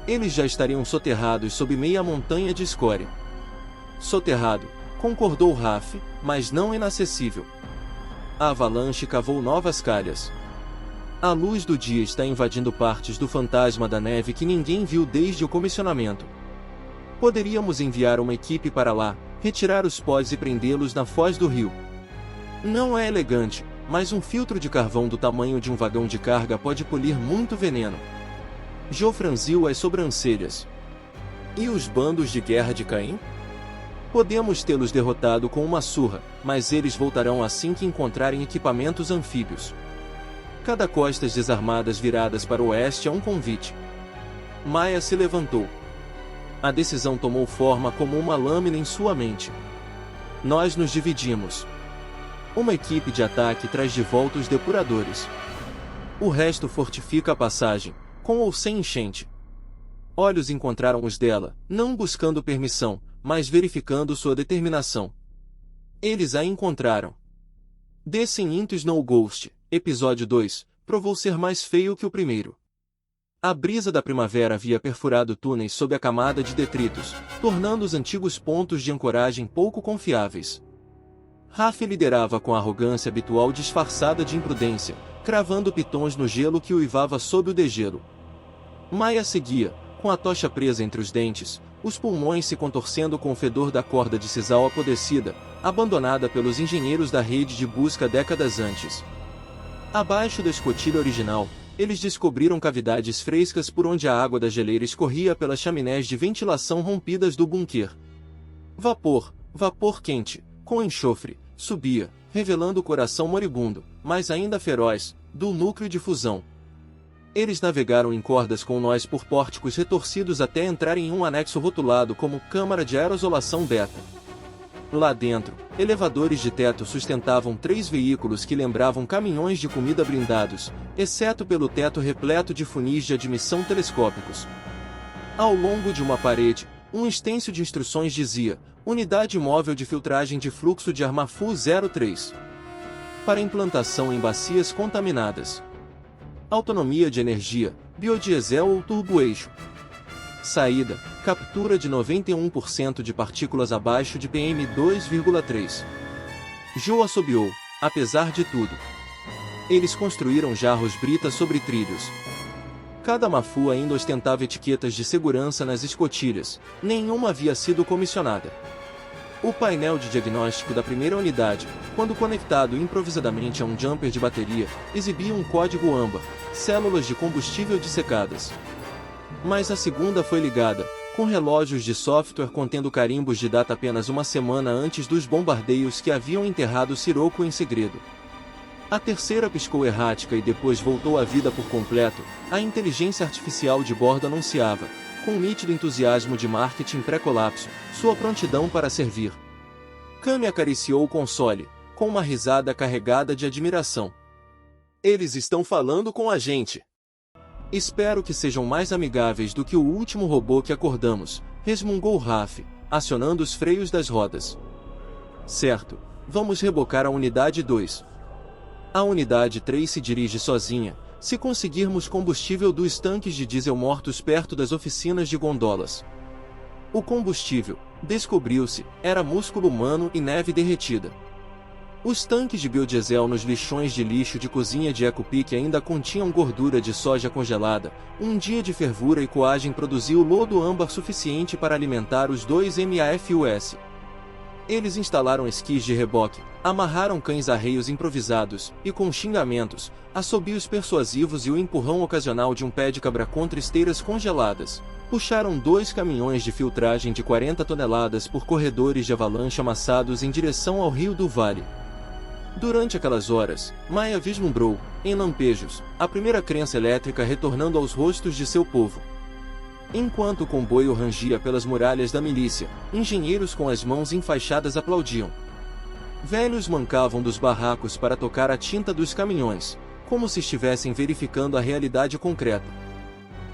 Eles já estariam soterrados sob meia montanha de escória. Soterrado, concordou Raf, mas não inacessível. A avalanche cavou novas calhas. A luz do dia está invadindo partes do Fantasma da Neve que ninguém viu desde o comissionamento. Poderíamos enviar uma equipe para lá, retirar os pós e prendê-los na foz do rio. Não é elegante, mas um filtro de carvão do tamanho de um vagão de carga pode polir muito veneno. Jo franziu as sobrancelhas. E os bandos de guerra de Caim? Podemos tê-los derrotado com uma surra, mas eles voltarão assim que encontrarem equipamentos anfíbios. Cada costas desarmadas viradas para o oeste é um convite. Maya se levantou. A decisão tomou forma como uma lâmina em sua mente. Nós nos dividimos. Uma equipe de ataque traz de volta os depuradores. O resto fortifica a passagem, com ou sem enchente. Olhos encontraram os dela, não buscando permissão, mas verificando sua determinação. Eles a encontraram. Descem Into Snow Ghost, episódio 2, provou ser mais feio que o primeiro. A brisa da primavera havia perfurado túneis sob a camada de detritos, tornando os antigos pontos de ancoragem pouco confiáveis. Raf liderava com a arrogância habitual disfarçada de imprudência, cravando pitons no gelo que uivava sob o degelo. Maya seguia, com a tocha presa entre os dentes, os pulmões se contorcendo com o fedor da corda de sisal apodrecida, abandonada pelos engenheiros da rede de busca décadas antes. Abaixo da escotilha original, eles descobriram cavidades frescas por onde a água da geleira escorria pelas chaminés de ventilação rompidas do bunker. Vapor quente, com enxofre, subia, revelando o coração moribundo, mas ainda feroz, do núcleo de fusão. Eles navegaram em cordas com nós por pórticos retorcidos até entrarem em um anexo rotulado como Câmara de Aerosolação Beta. Lá dentro, elevadores de teto sustentavam 3 veículos que lembravam caminhões de comida blindados, exceto pelo teto repleto de funis de admissão telescópicos. Ao longo de uma parede, um extenso de instruções dizia: Unidade Móvel de Filtragem de Fluxo de Armafu 03. Para implantação em bacias contaminadas. Autonomia de energia, biodiesel ou turboeixo. Saída, captura de 91% de partículas abaixo de PM2,3. Jo assobiou, apesar de tudo. Eles construíram jarros Brita sobre trilhos. Cada Mafu ainda ostentava etiquetas de segurança nas escotilhas, nenhuma havia sido comissionada. O painel de diagnóstico da primeira unidade, quando conectado improvisadamente a um jumper de bateria, exibia um código âmbar, células de combustível dissecadas. Mas a segunda foi ligada, com relógios de software contendo carimbos de data apenas uma semana antes dos bombardeios que haviam enterrado Sirocco em segredo. A terceira piscou errática e depois voltou à vida por completo, a inteligência artificial de bordo anunciava, com um nítido entusiasmo de marketing pré-colapso, sua prontidão para servir. Kami acariciou o console, com uma risada carregada de admiração. Eles estão falando com a gente. Espero que sejam mais amigáveis do que o último robô que acordamos, resmungou Raf, acionando os freios das rodas. Certo, vamos rebocar a unidade 2. A unidade 3 se dirige sozinha, se conseguirmos combustível dos tanques de diesel mortos perto das oficinas de gondolas. O combustível, descobriu-se, era músculo humano e neve derretida. Os tanques de biodiesel nos lixões de lixo de cozinha de EcoPeak ainda continham gordura de soja congelada. Um dia de fervura e coagem produziu lodo âmbar suficiente para alimentar os dois MAFUS. Eles instalaram esquis de reboque, amarraram cães-arreios improvisados, e com xingamentos, assobios persuasivos e o empurrão ocasional de um pé de cabra contra esteiras congeladas, puxaram 2 caminhões de filtragem de 40 toneladas por corredores de avalanche amassados em direção ao Rio do Vale. Durante aquelas horas, Maia vislumbrou, em lampejos, a primeira crença elétrica retornando aos rostos de seu povo. Enquanto o comboio rangia pelas muralhas da milícia, engenheiros com as mãos enfaixadas aplaudiam. Velhos mancavam dos barracos para tocar a tinta dos caminhões, como se estivessem verificando a realidade concreta.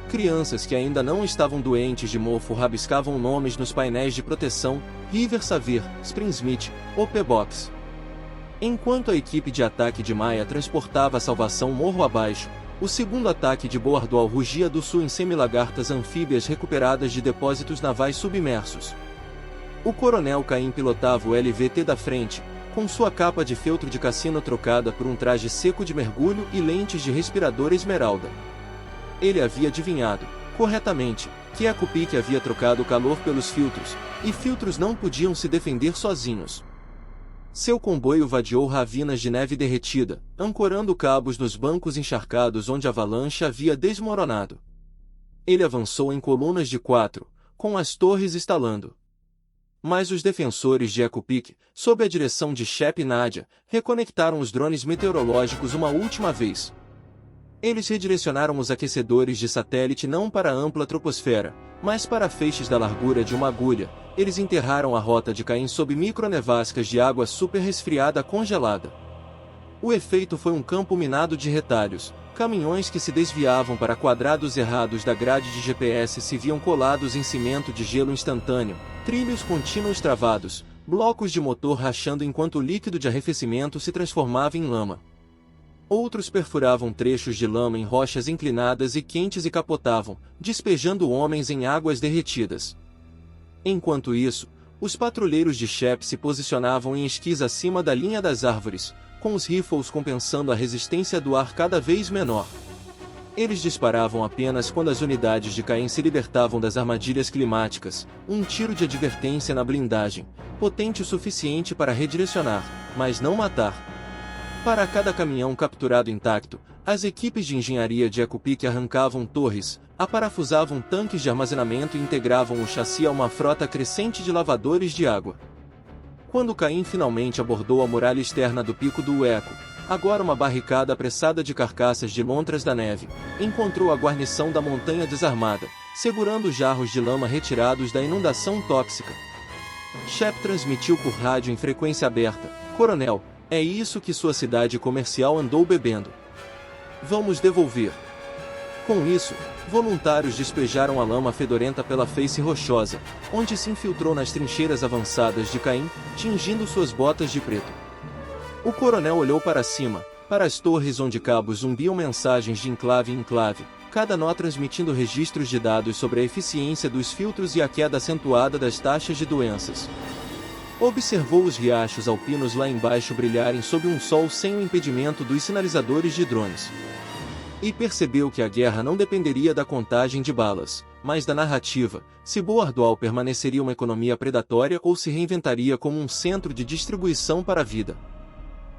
Crianças que ainda não estavam doentes de mofo rabiscavam nomes nos painéis de proteção: River Savir, Spring Smith, OP-Box. Enquanto a equipe de ataque de Maia transportava a salvação morro abaixo, o segundo ataque de Boardoal rugia do sul em semi-lagartas anfíbias recuperadas de depósitos navais submersos. O coronel Caim pilotava o LVT da frente, com sua capa de feltro de cassino trocada por um traje seco de mergulho e lentes de respirador esmeralda. Ele havia adivinhado, corretamente, que EcoPeak havia trocado o calor pelos filtros, e filtros não podiam se defender sozinhos. Seu comboio vadiou ravinas de neve derretida, ancorando cabos nos bancos encharcados onde a avalanche havia desmoronado. Ele avançou em colunas de 4, com as torres estalando. Mas os defensores de EcoPeak, sob a direção de Shep e Nadia, reconectaram os drones meteorológicos uma última vez. Eles redirecionaram os aquecedores de satélite não para a ampla troposfera, mas para feixes da largura de uma agulha. Eles enterraram a rota de Caim sob micronevascas de água super resfriada congelada. O efeito foi um campo minado de retalhos. Caminhões que se desviavam para quadrados errados da grade de GPS se viam colados em cimento de gelo instantâneo, trilhos contínuos travados, blocos de motor rachando enquanto o líquido de arrefecimento se transformava em lama. Outros perfuravam trechos de lama em rochas inclinadas e quentes e capotavam, despejando homens em águas derretidas. Enquanto isso, os patrulheiros de Shep se posicionavam em esquis acima da linha das árvores, com os rifles compensando a resistência do ar cada vez menor. Eles disparavam apenas quando as unidades de Caim se libertavam das armadilhas climáticas, um tiro de advertência na blindagem, potente o suficiente para redirecionar, mas não matar. Para cada caminhão capturado intacto, as equipes de engenharia de EcoPeak arrancavam torres, aparafusavam tanques de armazenamento e integravam o chassi a uma frota crescente de lavadores de água. Quando Caim finalmente abordou a muralha externa do pico do Eco, agora uma barricada apressada de carcaças de lontras da neve, encontrou a guarnição da montanha desarmada, segurando jarros de lama retirados da inundação tóxica. Shep transmitiu por rádio em frequência aberta: "Coronel, é isso que sua cidade comercial andou bebendo. Vamos devolver." Com isso, voluntários despejaram a lama fedorenta pela face rochosa, onde se infiltrou nas trincheiras avançadas de Caim, tingindo suas botas de preto. O coronel olhou para cima, para as torres onde cabos zumbiam mensagens de enclave em enclave, cada nó transmitindo registros de dados sobre a eficiência dos filtros e a queda acentuada das taxas de doenças. Observou os riachos alpinos lá embaixo brilharem sob um sol sem o impedimento dos sinalizadores de drones. E percebeu que a guerra não dependeria da contagem de balas, mas da narrativa: se Boardoal permaneceria uma economia predatória ou se reinventaria como um centro de distribuição para a vida.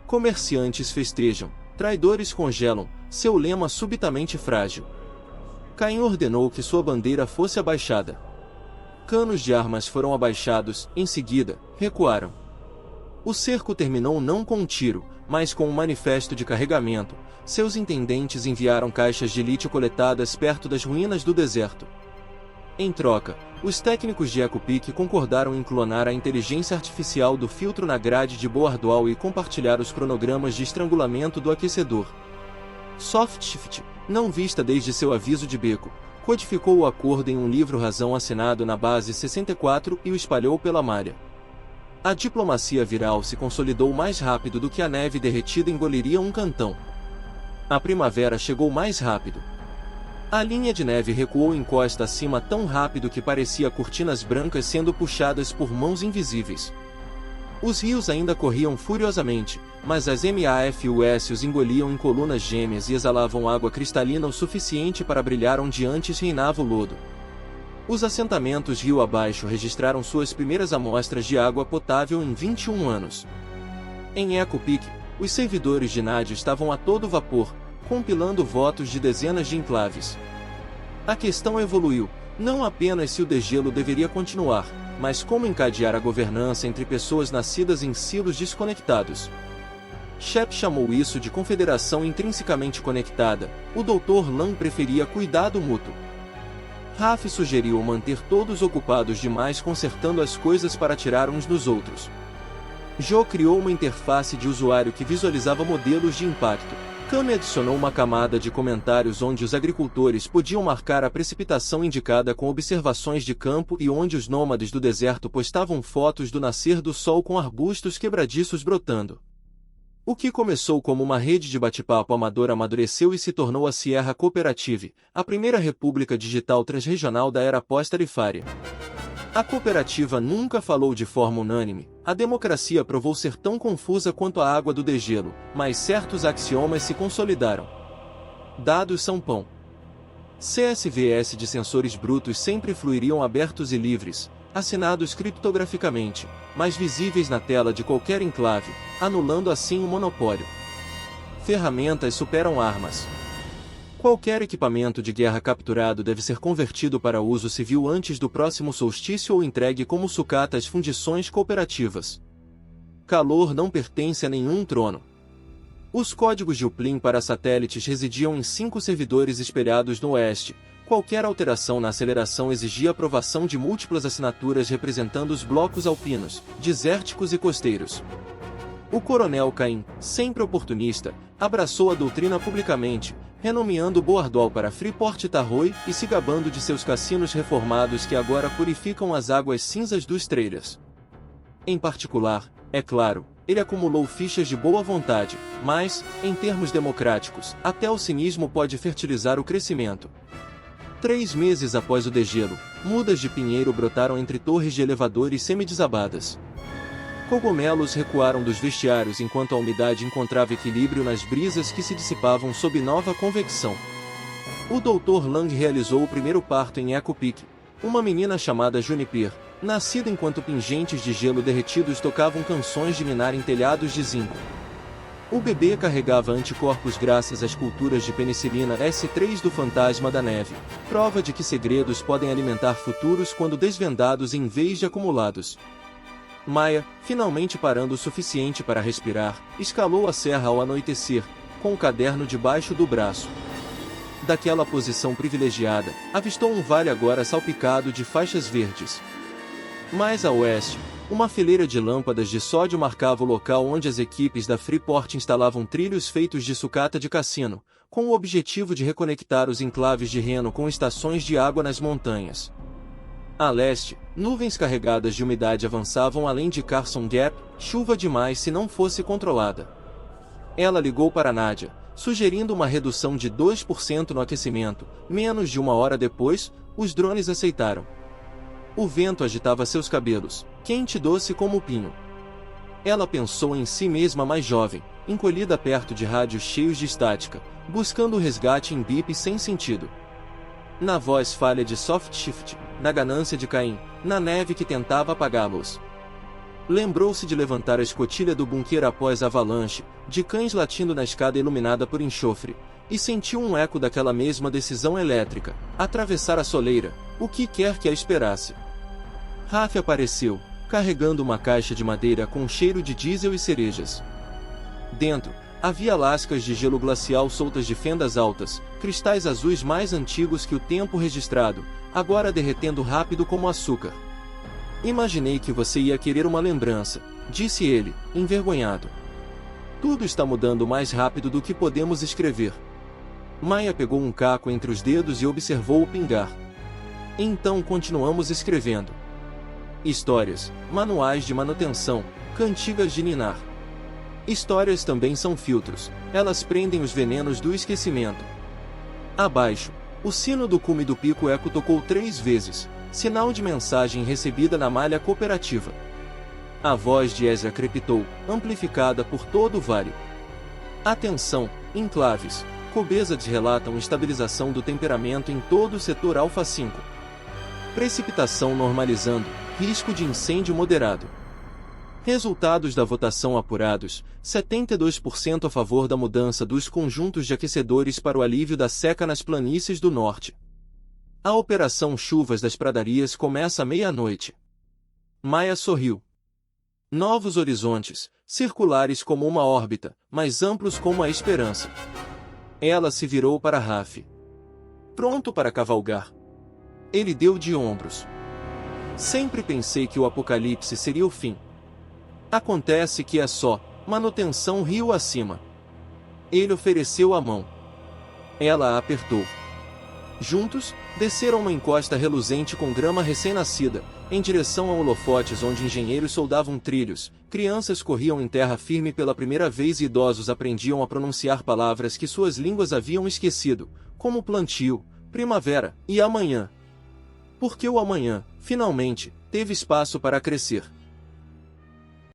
Comerciantes festejam, traidores congelam, seu lema subitamente frágil. Caim ordenou que sua bandeira fosse abaixada. Canos de armas foram abaixados, em seguida, recuaram. O cerco terminou não com um tiro, mas com um manifesto de carregamento. Seus intendentes enviaram caixas de lítio coletadas perto das ruínas do deserto. Em troca, os técnicos de EcoPeak concordaram em clonar a inteligência artificial do filtro na grade de Boardoal e compartilhar os cronogramas de estrangulamento do aquecedor. Softshift, não vista desde seu aviso de beco, codificou o acordo em um livro-razão assinado na base 64 e o espalhou pela malha. A diplomacia viral se consolidou mais rápido do que a neve derretida engoliria um cantão. A primavera chegou mais rápido. A linha de neve recuou encosta acima tão rápido que parecia cortinas brancas sendo puxadas por mãos invisíveis. Os rios ainda corriam furiosamente, mas as MAFUS os engoliam em colunas gêmeas e exalavam água cristalina o suficiente para brilhar onde antes reinava o lodo. Os assentamentos rio abaixo registraram suas primeiras amostras de água potável em 21 anos. Em Echo Peak, os servidores de Nadia estavam a todo vapor, compilando votos de dezenas de enclaves. A questão evoluiu, não apenas se o degelo deveria continuar, mas como encadear a governança entre pessoas nascidas em silos desconectados. Shep chamou isso de confederação intrinsecamente conectada, o Dr. Lang preferia cuidado mútuo. Raf sugeriu manter todos ocupados demais consertando as coisas para tirar uns dos outros. Joe criou uma interface de usuário que visualizava modelos de impacto. Kami adicionou uma camada de comentários onde os agricultores podiam marcar a precipitação indicada com observações de campo e onde os nômades do deserto postavam fotos do nascer do sol com arbustos quebradiços brotando. O que começou como uma rede de bate-papo amador amadureceu e se tornou a Sierra Cooperative, a primeira república digital transregional da era pós-tarifária. A cooperativa nunca falou de forma unânime, a democracia provou ser tão confusa quanto a água do degelo, mas certos axiomas se consolidaram. Dados são pão. CSVs de sensores brutos sempre fluiriam abertos e livres, assinados criptograficamente, mas visíveis na tela de qualquer enclave, anulando assim o monopólio. Ferramentas superam armas. Qualquer equipamento de guerra capturado deve ser convertido para uso civil antes do próximo solstício ou entregue como sucata às fundições cooperativas. Calor não pertence a nenhum trono. Os códigos de uplink para satélites residiam em 5 servidores espelhados no oeste. Qualquer alteração na aceleração exigia aprovação de múltiplas assinaturas representando os blocos alpinos, desérticos e costeiros. O coronel Caim, sempre oportunista, abraçou a doutrina publicamente, renomeando Boardwall para Freeport Tarroy e se gabando de seus cassinos reformados que agora purificam as águas cinzas dos trailers. Em particular, é claro, ele acumulou fichas de boa vontade, mas, em termos democráticos, até o cinismo pode fertilizar o crescimento. 3 meses após o degelo, mudas de pinheiro brotaram entre torres de elevadores semi-desabadas. Cogumelos recuaram dos vestiários enquanto a umidade encontrava equilíbrio nas brisas que se dissipavam sob nova convecção. O Dr. Lang realizou o primeiro parto em Echo Peak, uma menina chamada Juniper, nascida enquanto pingentes de gelo derretidos tocavam canções de minar em telhados de zinco. O bebê carregava anticorpos graças às culturas de penicilina S3 do fantasma da neve, prova de que segredos podem alimentar futuros quando desvendados em vez de acumulados. Maya, finalmente parando o suficiente para respirar, escalou a serra ao anoitecer, com o caderno debaixo do braço. Daquela posição privilegiada, avistou um vale agora salpicado de faixas verdes. Mais a oeste, uma fileira de lâmpadas de sódio marcava o local onde as equipes da Freeport instalavam trilhos feitos de sucata de cassino, com o objetivo de reconectar os enclaves de Reno com estações de água nas montanhas. A leste, nuvens carregadas de umidade avançavam além de Carson Gap, chuva demais se não fosse controlada. Ela ligou para Nadia, sugerindo uma redução de 2% no aquecimento. Menos de 1 hora depois, os drones aceitaram. O vento agitava seus cabelos, quente e doce como o pinho. Ela pensou em si mesma mais jovem, encolhida perto de rádios cheios de estática, buscando o resgate em bips sem sentido. Na voz falha de Soft Shift, na ganância de Caim, na neve que tentava apagá-los. Lembrou-se de levantar a escotilha do bunker após a avalanche, de cães latindo na escada iluminada por enxofre, e sentiu um eco daquela mesma decisão elétrica, atravessar a soleira, o que quer que a esperasse. Raf apareceu, carregando uma caixa de madeira com cheiro de diesel e cerejas. Dentro, havia lascas de gelo glacial soltas de fendas altas, cristais azuis mais antigos que o tempo registrado, agora derretendo rápido como açúcar. Imaginei que você ia querer uma lembrança, disse ele, envergonhado. Tudo está mudando mais rápido do que podemos escrever. Maya pegou um caco entre os dedos e observou-o pingar. Então continuamos escrevendo. Histórias, manuais de manutenção, cantigas de ninar. Histórias também são filtros, elas prendem os venenos do esquecimento. Abaixo, o sino do cume do Pico Eco tocou 3 vezes, sinal de mensagem recebida na malha cooperativa. A voz de Ezra crepitou, amplificada por todo o vale. Atenção, enclaves, Cobezades relatam estabilização do temperamento em todo o setor Alfa 5. Precipitação normalizando, risco de incêndio moderado. Resultados da votação apurados, 72% a favor da mudança dos conjuntos de aquecedores para o alívio da seca nas planícies do norte. A operação Chuvas das Pradarias começa à meia-noite. Maia sorriu. Novos horizontes, circulares como uma órbita, mas amplos como a esperança. Ela se virou para Raf. Pronto para cavalgar. Ele deu de ombros. Sempre pensei que o apocalipse seria o fim. Acontece que é só manutenção rio acima. Ele ofereceu a mão. Ela a apertou. Juntos, desceram uma encosta reluzente com grama recém-nascida, em direção a holofotes onde engenheiros soldavam trilhos, crianças corriam em terra firme pela primeira vez e idosos aprendiam a pronunciar palavras que suas línguas haviam esquecido, como plantio, primavera e amanhã. Porque o amanhã, finalmente, teve espaço para crescer.